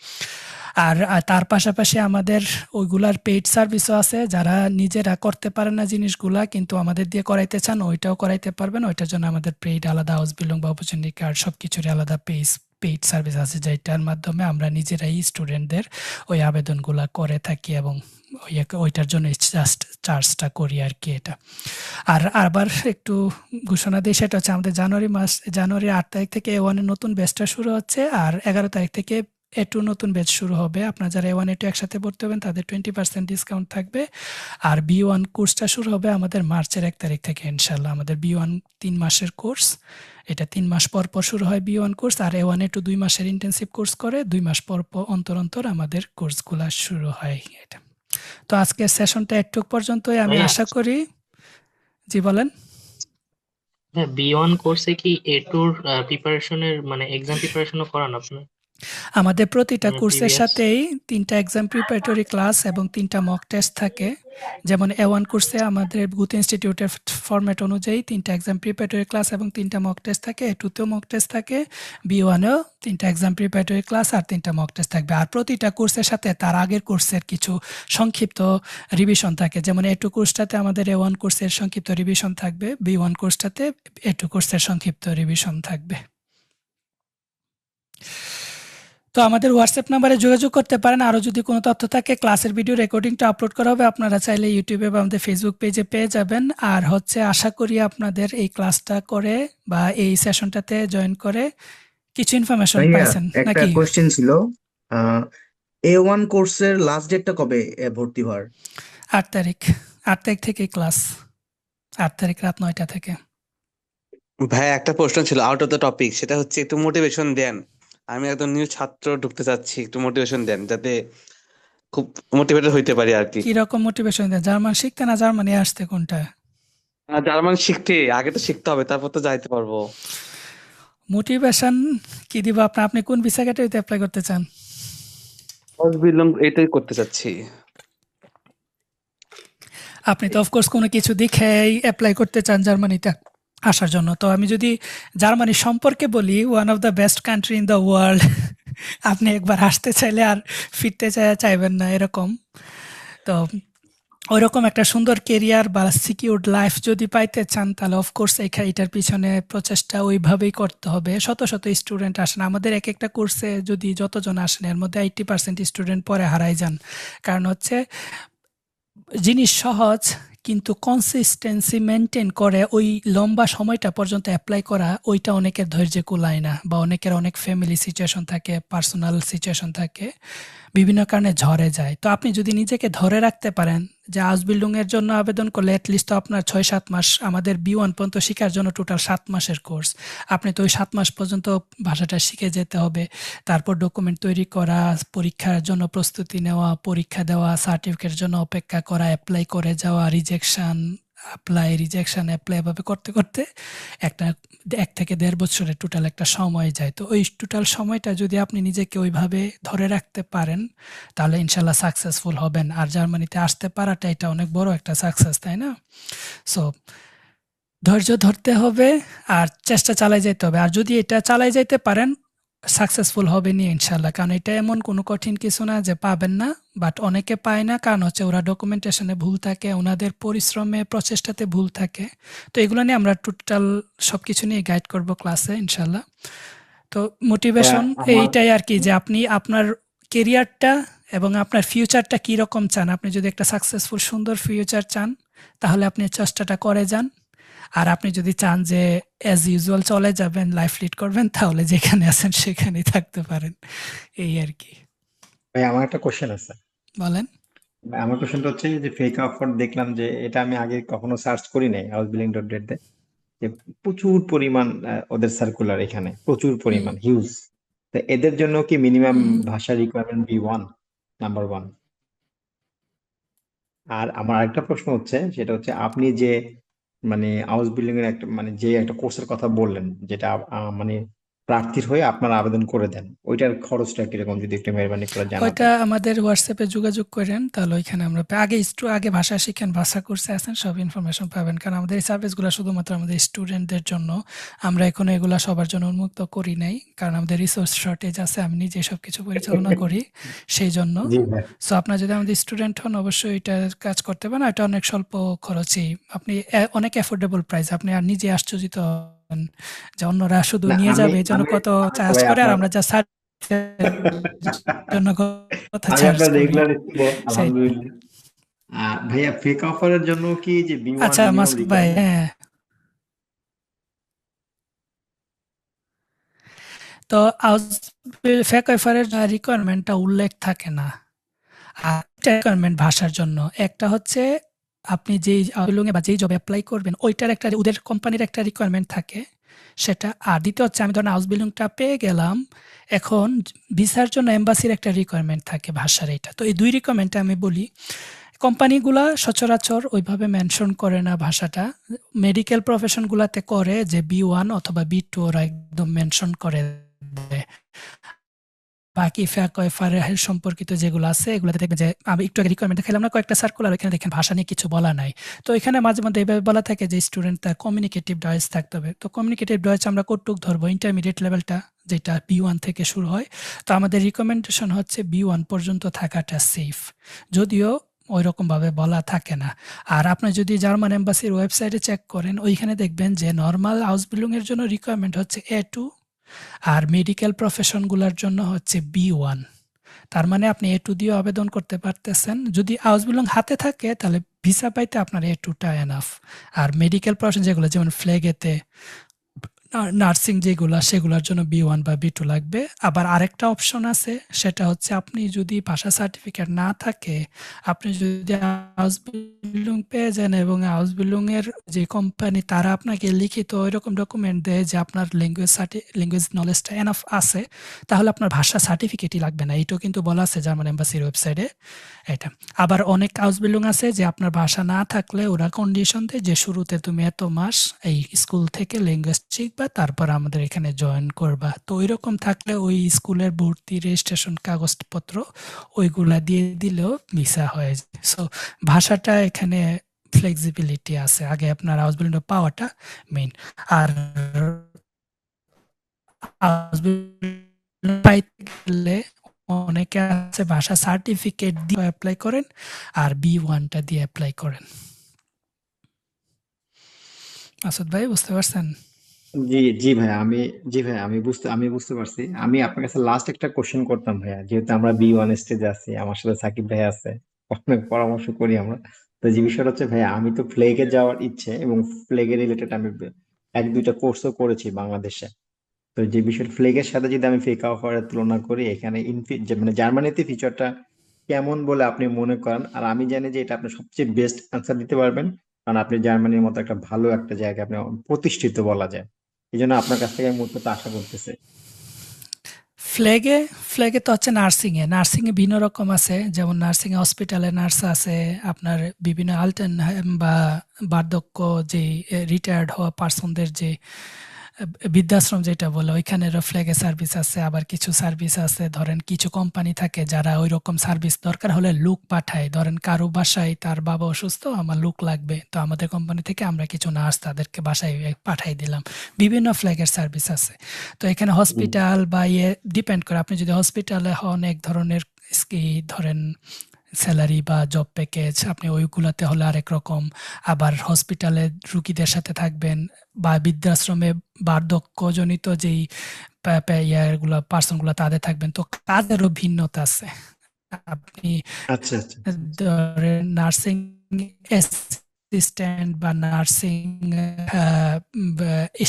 আর তার পাশাপাশি আমাদের ওইগুলার পেইড সার্ভিসও আছে, যারা নিজেরা করতে পারেন না জিনিসগুলা কিন্তু আমাদের দিয়ে করাইতে চান, ওইটাও করাইতে পারবেন। ওইটার জন্য আমাদের পেইড আলাদা হাউস বিল্ডিং বা অপরচুনিটি কার্ড সব কিছুরই আলাদা পেইড সার্ভিস আছে, যেটার মাধ্যমে আমরা নিজেরাই স্টুডেন্টদের ওই আবেদনগুলা করে থাকি এবং ওইটার জন্য জাস্ট চার্জটা করি আর কি। এটা আর আবার একটু ঘোষণা দিই, সেটা হচ্ছে আমাদের জানুয়ারির 8 তারিখ থেকে A1 এর নতুন ব্যাচটা শুরু হচ্ছে, আর 11 তারিখ থেকে A2 নতুন ব্যাচ শুরু হবে। আপনারা যারা A1 A2 একসাথে পড়তে হবেন তাদের 20% ডিসকাউন্ট থাকবে। আর B1 কোর্সটা শুরু হবে আমাদের মার্চের 1 তারিখ থেকে ইনশাল্লাহ। আমাদের B1 3 মাসের কোর্স, এটা 3 মাস পর পর শুরু হয় B1 কোর্স, আর A1 A2 2 মাসের ইন্টেন্সিভ কোর্স করে 2 মাস পর অন্তর আমাদের কোর্সগুলো শুরু হয়। এটা তো আজকের সেশনটা একটু পর্যন্তই, আমি আশা করি। জি বলেন। হ্যাঁ, B1 কোর্সে কি A2 প্রিপারেশনের মানে এক্সাম প্রিপারেশনও করান আপনি? আমাদের প্রতিটা কোর্সের প্রিভিয়াস সাথেই 3টা এক্সাম প্রিপারেটরি ক্লাস এবং 3টা মক টেস্ট থাকে। যেমন A1 কোর্সে আমাদের গুথ ইনস্টিটিউটের ফরম্যাট অনুযায়ী 3টা এক্সাম প্রিপারেটরি ক্লাস এবং 3টা মক টেস্ট থাকে। A2তেও মক টেস্ট থাকে, B1এও 3টা এক্সাম প্রিপারেটরি ক্লাস আর 3টা মক টেস্ট থাকবে। আর প্রতিটা কোর্সের সাথে তার আগের কোর্সের কিছু সংক্ষিপ্ত রিভিশন থাকে। যেমন A2 কোর্সটাতে আমাদের A1 কোর্সের সংক্ষিপ্ত রিভিশন থাকবে, B1 কোর্সটাতে A2 কোর্সের সংক্ষিপ্ত রিভিশন থাকবে। তো আমাদের হোয়াটসঅ্যাপ নাম্বারে যোগাযোগ করতে পারেন। আরও যদি কোনো তথ্য থাকে, ক্লাসের ভিডিও রেকর্ডিংটা আপলোড করা হবে, আপনারা চাইলে ইউটিউবে বা আমাদের ফেসবুক পেজে পেয়ে যাবেন। আর আশা করি আপনাদের এই ক্লাসটা করে বা এই সেশনটাতে জয়েন করে কিছু ইনফরমেশন ভাইয়া পাইছেন একটা নাকি। কোশ্চেন ছিল, A1 কোর্সের লাস্ট ডেটটা কবে ভর্তি হওয়ার? 8 তারিখ থেকে ক্লাস, 8 তারিখ রাত 9টা থেকে। ভাই একটা প্রশ্ন ছিল আউট অফ দ্য টপিক, সেটা হচ্ছে একটু মোটিভেশন দেন। আমি একজন নিউ ছাত্র ঢুকতে চাচ্ছি, একটু মোটিভেশন দেন যাতে খুব মোটিভেটেড হইতে পারি আর কি। কিরকম মোটিভেশন দেন? জার্মান শিখতে না জার্মানি আসতে, কোনটা? জার্মান শিখতে আগে তো শিখতে হবে, তারপর তো যাইতে পারবো। মোটিভেশন কি দিব আপনি কোন ভিসা ক্যাটাগরিতে অ্যাপ্লাই করতে চান? এটাই করতে চাচ্ছি। আপনি তো অফকোর্স কোনো কিছু দেখেই অ্যাপ্লাই করতে চান জার্মানিতে আসার জন্য। তো আমি যদি জার্মানি সম্পর্কে বলি, one of the best country in the world. আপনি একবার আসতে চাইলে আর ফিরতে চাইবেন না এরকম। তো ওইরকম একটা সুন্দর কেরিয়ার বা সিকিউরড লাইফ যদি পাইতে চান, তাহলে অফকোর্স এটার পিছনে প্রচেষ্টা ওইভাবেই করতে হবে। শত স্টুডেন্ট আসেন আমাদের এক একটা কোর্সে, যদি যতজন আসেন এর মধ্যে 80% স্টুডেন্ট পরে হারাই যান। কারণ হচ্ছে জিনিস সহজ, কিন্তু কনসিস্টেন্সি মেনটেন করে ওই লম্বা সময়টা পর্যন্ত অ্যাপ্লাই করা, ওইটা অনেকের ধৈর্যে কুলায় না, বা অনেকের অনেক ফ্যামিলি সিচুয়েশন থাকে, পার্সোনাল সিচুয়েশন থাকে, বিভিন্ন কারণে ঝরে যায়। তো আপনি যদি নিজেকে ধরে রাখতে পারেন যে হাউস বিল্ডিংয়ের জন্য আবেদন করলে অ্যাটলিস্ট তো আপনার 6-7 মাস, আমাদের B1 পর্যন্ত শেখার জন্য টোটাল 7 মাসের কোর্স। আপনি তো ওই 7 মাস পর্যন্ত ভাষাটা শিখে যেতে হবে, তারপর ডকুমেন্ট তৈরি করা, পরীক্ষার জন্য প্রস্তুতি নেওয়া, পরীক্ষা দেওয়া, সার্টিফিকেটের জন্য অপেক্ষা করা, অ্যাপ্লাই করে যাওয়া, রিজেকশন, অ্যাপ্লাই রিজেকশন অ্যাপ্লাই এভাবে করতে করতে একটা 1 থেকে 1.5 বছরের টোটাল একটা সময় যায়। তো ওই টোটাল সময়টা যদি আপনি নিজেকে ওইভাবে ধরে রাখতে পারেন তাহলে ইনশাল্লাহ সাকসেসফুল হবেন। আর জার্মানিতে আসতে পারাটা এটা অনেক বড় একটা সাকসেস, তাই না? সো ধৈর্য ধরতে হবে আর চেষ্টা চালায় যেতে হবে। আর যদি এটা চালায় যাইতে পারেন সাকসেসফুল হবেনই ইনশাল্লাহ। কারণ এটা এমন কোনো কঠিন কিছু না যে পাবেন না, বাট অনেকে পায় না কারণ হচ্ছে ওরা ডকুমেন্টেশনে ভুল থাকে, ওনাদের পরিশ্রমে প্রচেষ্টাতে ভুল থাকে। তো এগুলো নিয়ে আমরা টোটাল সবকিছু নিয়ে গাইড করব ক্লাসে ইনশাল্লাহ। তো মোটিভেশন আমার এইটাই আর কি যে আপনি আপনার কেরিয়ারটা এবং আপনার ফিউচারটা কীরকম চান। আপনি যদি একটা সাকসেসফুল সুন্দর ফিউচার চান তাহলে আপনি চেষ্টাটা করে যান। আর আপনি যদি চান যে অ্যাজ ইউজুয়াল চলে যাবেন, লাইফ লিড করবেন, তাহলে যেখানে আছেন সেখানেই থাকতে পারেন। এই আর কি। ভাই আমার একটা কোশ্চেন আছে। বলেন। ভাই, আমার কোশ্চেনটা হচ্ছে যে ফেক অফার দেখলাম যে এটা আমি আগে কখনো সার্চ করি নাই হাউসবিল্ডিং.net যে প্রচুর পরিমাণ ওদের সার্কুলার, এখানে প্রচুর হুম, পরিমাণ হিউজ। তো এদের জন্য কি মিনিমাম হুম। ভাষা রিকোয়ারমেন্ট B1 নাম্বার 1? আর আমার আরেকটা প্রশ্ন হচ্ছে, সেটা হচ্ছে আপনি যে মানে হাউস বিল্ডিং এর একটা মানে যে একটা কোর্সের কথা বললেন, যেটা মানে প্রার্থীর হয়ে আপনারা আবেদন করে দেন, ওইটার খরচটা কিরকম যদি একটু মেহরবানি করে ওইটা জানাতেন। আমাদের হোয়াটসঅ্যাপে যোগাযোগ করেন, তাহলে ওইখানে আমরা আগে ভাষা শিখেন, ভাষা কোর্সে আছেন, সব ইনফরমেশন পাবেন। কারণ আমাদের এই সার্ভিসগুলো শুধুমাত্র আমাদের স্টুডেন্টদের জন্য, আমরা এখনো এগুলা সবার জন্য উন্মুক্ত করি নাই, কারণ আমাদের রিসোর্স শর্টেজ আছে, আমি নিজে সব কিছু পরিচালনা করি সেই জন্য। জি ভাই। সো আপনার যদি আমাদের স্টুডেন্ট হন অবশ্যই এটার কাজ করতে পারেন। এটা অনেক স্বল্প খরচেই, আপনি অনেক অ্যাফোর্ডেবল প্রাইস, আপনি আর নিজে আশ্চর্যিত হবেন যে অন্যরা শুধু না নিয়ে আমি যাবে এই জন্য আমি কত আমি তো চার্জ ভাই করে, আর আপনার আমরা যা জন্য কত আমি চার্জ আপনার করি রেগুলার স্টুডেন্ট সেই। আলহামদুলিল্লাহ। ভাইয়া ফেক অফারের জন্য কি যে B1 আচ্ছা মিনিমাম মাসুদ ভাই, রিকোয়ারমেন্ট? হ্যাঁ, তো ফেক ওয়েফারের রিকোয়ারমেন্টটা উল্লেখ থাকে না। আর রিকোয়ারমেন্ট ভাষার জন্য একটা হচ্ছে আপনি যেই আবেদনে বা যেই জবে অ্যাপ্লাই করবেন ওইটার একটা ওদের কোম্পানির একটা রিকোয়ারমেন্ট থাকে সেটা। আর দ্বিতীয় হচ্ছে আমি ধরেন হাউস বিল্ডিংটা পেয়ে গেলাম, এখন ভিসার জন্য এম্বাসির একটা রিকোয়ারমেন্ট থাকে ভাষার। এটা তো এই 2 রিকোয়ারমেন্টে আমি বলি কোম্পানিগুলা সচরাচর ওইভাবে মেনশন করে না ভাষাটা। মেডিকেল প্রফেশনগুলাতে করে যে B1 অথবা B2 ওরা একদম মেনশন করে দেয়। বাকি ফেক ওয়েফারের সম্পর্কিত যেগুলো আছে এগুলোতে দেখবেন যে আমি একটু আগে রিকোয়ারমেন্ট দেখালাম না কয়েকটা সার্কুলার, এখানে দেখেন ভাষা নিয়ে কিছু বলা নাই। তো এখানে মাঝে মধ্যে এইভাবে বলা থাকে যে স্টুডেন্ট তার কমিউনিকেটিভ ডয়েজ থাকতে হবে। তো কমিউনিকেটিভ ডয়েজ আমরা কতটুক ধরবো, ইন্টারমিডিয়েট লেভেলটা যেটা B1 থেকে শুরু হয়। তো আমাদের রিকমেন্ডেশন হচ্ছে B1 পর্যন্ত থাকাটা সেফ, যদিও ওইরকমভাবে বলা থাকে না। আর আপনি যদি জার্মান এম্বাসির ওয়েবসাইটে চেক করেন ওইখানে দেখবেন যে নর্মাল হাউস বিল্ডিংয়ের জন্য রিকোয়ারমেন্ট হচ্ছে A2 আর মেডিকেল প্রফেশনগুলোর জন্য হচ্ছে B1। তার মানে আপনি A2 দিয়েও আবেদন করতে পারতেছেন। যদি হাউস বিল্ডিং হাতে থাকে তাহলে ভিসা পাইতে আপনার A2টা এনাফ। আর মেডিকেল প্রফেশন যেগুলো যেমন ফ্লেগেতে নার্সিং যেগুলা সেগুলোর জন্য B1 বা B2 লাগবে। আবার আরেকটা অপশন আছে, সেটা হচ্ছে আপনি যদি ভাষা সার্টিফিকেট না থাকে, আপনি যদি হাউস বিল্ডিং পেয়ে যান এবং হাউস বিল্ডিং এর যে কোম্পানি তারা আপনাকে লিখিত ওইরকম ডকুমেন্ট দেয় যে আপনার ল্যাঙ্গুয়েজ নলেজটা এনাফ আছে, তাহলে আপনার ভাষা সার্টিফিকেটই লাগবে না। এইটাও কিন্তু বলা আছে জার্মান এম্বাসির ওয়েবসাইটে এটা। আবার অনেক হাউস বিল্ডিং আছে যে আপনার ভাষা না থাকলে ওরা কন্ডিশন দেয় যে শুরুতে তুমি এত মাস এই স্কুল থেকে ল্যাঙ্গুয়েজ শিখবা, তারপর আমাদের এখানে জয়েন করবা। তো ওইরকম থাকলে ওই স্কুলের ভর্তি রেজিস্ট্রেশন কাগজপত্র ওইগুলা দিয়ে দিলেও ভিসা হয়ে যায়। সো ভাষাটা এখানে ফ্লেক্সিবিলিটি আছে, আগে আপনার হাউস বিল্ডিং পাওয়াটা মেইন। আর হাউস বিল্ডিং পাইতে গেলে অনেকে আছে ভাষা সার্টিফিকেট দিয়ে অ্যাপ্লাই করেন আর B1টা দিয়ে অ্যাপ্লাই করেন। মাসুদ ভাই বুঝতে পারছেন? জি জি ভাই আমি বুঝতে পারছি। আমি আপনার কাছে লাস্ট একটা কোশ্চেন করতাম ভাইয়া, যেহেতু আমরা B1 স্টেজে আছি, আমার সাথে সাকিব ভাই আছে, অনেক পরামর্শ করি আমরা। তো যে বিষয়টা হচ্ছে ভাইয়া, আমি তো ফ্লেগে যাওয়ার ইচ্ছে এবং ফ্লেগে রিলেটেড আমি 1-2টা কোর্সও করেছি বাংলাদেশে। তো যে বিষয় ফ্লেগের সাথে যদি আমি ফেক অফারের তুলনা করি, এখানে মানে জার্মানিতে ফিচারটা কেমন বলে আপনি মনে করেন? আর আমি জানি যে এটা আপনি সবচেয়ে বেস্ট আনসার দিতে পারবেন, কারণ আপনি জার্মানির মতো একটা ভালো একটা জায়গায় আপনি প্রতিষ্ঠিত বলা যায়। এই জন্য আপনার কাছ থেকে আমি মূলত আশা করতেছি। ফ্ল্যাগে ফ্ল্যাগে তো হচ্ছে নার্সিং এ ভিন্ন রকম আছে, যেমন নার্সিং এ হসপিটালে নার্স আছে, আপনার বিভিন্ন আলটেন বা বার্ধক্য যে রিটায়ার্ড হওয়া পার্সনদের যে বৃদ্ধাশ্রম যেটা বলে ওইখানেরও ফ্ল্যাগে সার্ভিস আছে। আবার কিছু সার্ভিস আছে, ধরেন কিছু কোম্পানি থাকে যারা ওই রকম সার্ভিস দরকার হলে লোক পাঠায়। ধরেন কারো বাসায় তার বাবা অসুস্থ, আমার লোক লাগবে, তো আমাদের কোম্পানি থেকে আমরা কিছু নার্স তাদেরকে বাসায় পাঠাই দিলাম। বিভিন্ন ফ্ল্যাগের সার্ভিস আছে। তো এখানে হসপিটাল বা ডিপেন্ড করে, আপনি যদি হসপিটালে হন এক ধরনের ধরেন স্যালারি বা জব প্যাকেজ, আপনি ওইগুলাতে হলে আরেক রকম। আবার হসপিটালে রুগীদের সাথে থাকবেন বা বৃদ্ধাশ্রমে বার্ধক্যজনিত যেই ইয়ারগুলা পার্সনগুলো তাদের থাকবেন, তো কাজেরও ভিন্নতা আছে। আপনি আচ্ছা আচ্ছা ধরেন নার্সিং অ্যাসিস্ট্যান্ট বা নার্সিং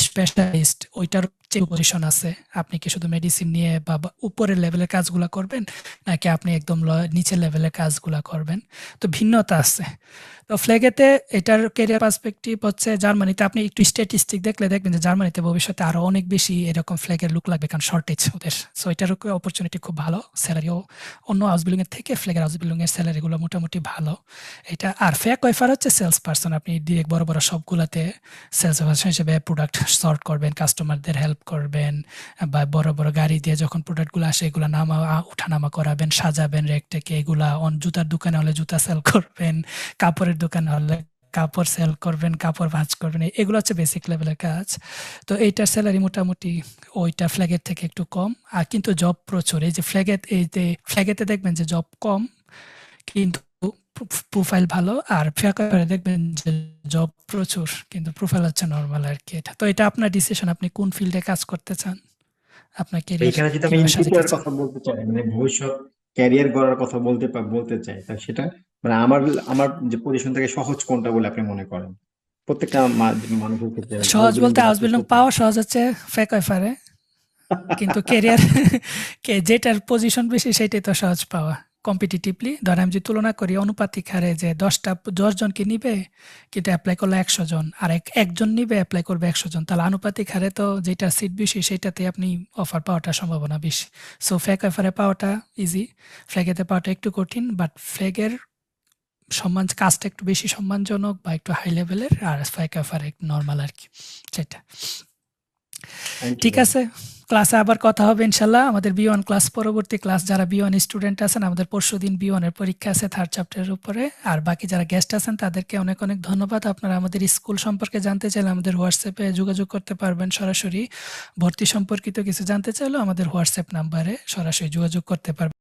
স্পেশালিস্ট, ওইটার যে পজিশন আছে, আপনি কি শুধু মেডিসিন নিয়ে বা উপরের লেভেলের কাজগুলা করবেন, নাকি আপনি একদম নিচের লেভেলের কাজগুলা করবেন, তো ভিন্নতা আছে। তো ফ্ল্যাগেতে এটার ক্যারিয়ার পার্সপেক্টিভ হচ্ছে জার্মানিতে আপনি একটু স্ট্যাটিস্টিক দেখলে দেখবেন যে জার্মানিতে ভবিষ্যতে আরো অনেক বেশি এরকম ফ্ল্যাগের লুক লাগবে, কারণ শর্টেজ ওদের। সো এটার অপরচুনিটি খুব ভালো, স্যালারিও অন্য হাউস বিল্ডিং এর থেকে ফ্ল্যাগের হাউস বিল্ডিং এর স্যালারিগুলো মোটামুটি ভালো। এটা আর ফ্যাক ওয়েফার হচ্ছে সেলস পার্সন, আপনি ডিরেক্ট বড় বড় সবগুলাতে সেলস পার্সন হিসেবে প্রোডাক্ট সর্ট করবেন, কাস্টমারদের হেল্প করবেন, বা বড় বড় গাড়ি দিয়ে যখন প্রোডাক্টগুলো আসে এগুলো উঠানামা করাবেন, সাজাবেন রেক থেকে, এগুলা জুতার দোকানে হলে জুতা সেল করবেন, কাপড়ের দোকানে হলে কাপড় সেল করবেন, কাপড় ভাঁজ করবেন, এগুলো হচ্ছে বেসিক লেভেলের কাজ। তো এইটার স্যালারি মোটামুটি ওইটা ফ্ল্যাগের থেকে একটু কম, আর কিন্তু জব প্রচুর। এই যে ফ্ল্যাগেতে দেখবেন যে জব কম কিন্তু প্রোফাইল ভালো, আর ফ্যাকারে দেখবেন যে জব প্রচুর কিন্তু প্রোফাইল হচ্ছে নর্মাল আর কি। এটা তো এটা আপনার ডিসিশন, আপনি কোন ফিল্ডে কাজ করতে চান, আপনার ক্যারিয়ার এখানে যদি আমি কিভাবে ইন ফিউচারের সাজাতে চান। কথা বলতে চাই, মানে ভবিষ্যৎ ক্যারিয়ার গড়ার কথা বলতে চাই, তা সেটা মানে আমার যে পজিশন থেকে সহজ কোনটা বলে আপনি মনে করেন? প্রত্যেকটা মানুষের ক্ষেত্রে সহজ বলতে হাউস হাউস বিল্ডিং পাওয়া সহজ হচ্ছে ফ্যাক ওয়েফারে, কিন্তু ক্যারিয়ার যেটার পজিশন বেশি সেটাই তো সহজ পাওয়া কম্পিটিটিভলি। ধরেন আমি যদি তুলনা করি অনুপাতিক হারে, যে 10 জনকে নিবে কিন্তু অ্যাপ্লাই করলে 100 জন, আর একজন নিবে অ্যাপ্লাই করবে 100 জন, তাহলে আনুপাতিক হারে তো যেটা সিট বেশি সেটাতে আপনি অফার পাওয়াটার সম্ভাবনা বেশি। সো ফ্ল্যাগ অফারে পাওয়াটা ইজি, ফ্ল্যাগেতে পাওয়াটা একটু কঠিন, বাট ফ্ল্যাগের কাজটা একটু বেশি সম্মানজনক বা একটু হাই লেভেলের, আর ফ্ল্যাগ অফার একটু নর্মাল আর কি, সেটা। ঠিক আছে, ক্লাসে আবার কথা হবে ইনশাল্লাহ। আমাদের B1 ক্লাস, পরবর্তী ক্লাস, যারা B1 স্টুডেন্ট আছেন, আমাদের পরশুদিন B1 এর পরীক্ষা আছে 3rd চ্যাপ্টারের উপরে। আর বাকি যারা গেস্ট আছেন তাদেরকে অনেক অনেক ধন্যবাদ। আপনারা আমাদের স্কুল সম্পর্কে জানতে চাইলে আমাদের হোয়াটসঅ্যাপে যোগাযোগ করতে পারবেন সরাসরি। ভর্তি সম্পর্কিত কিছু জানতে চাইলেও আমাদের হোয়াটসঅ্যাপ নাম্বারে সরাসরি যোগাযোগ করতে পারবেন।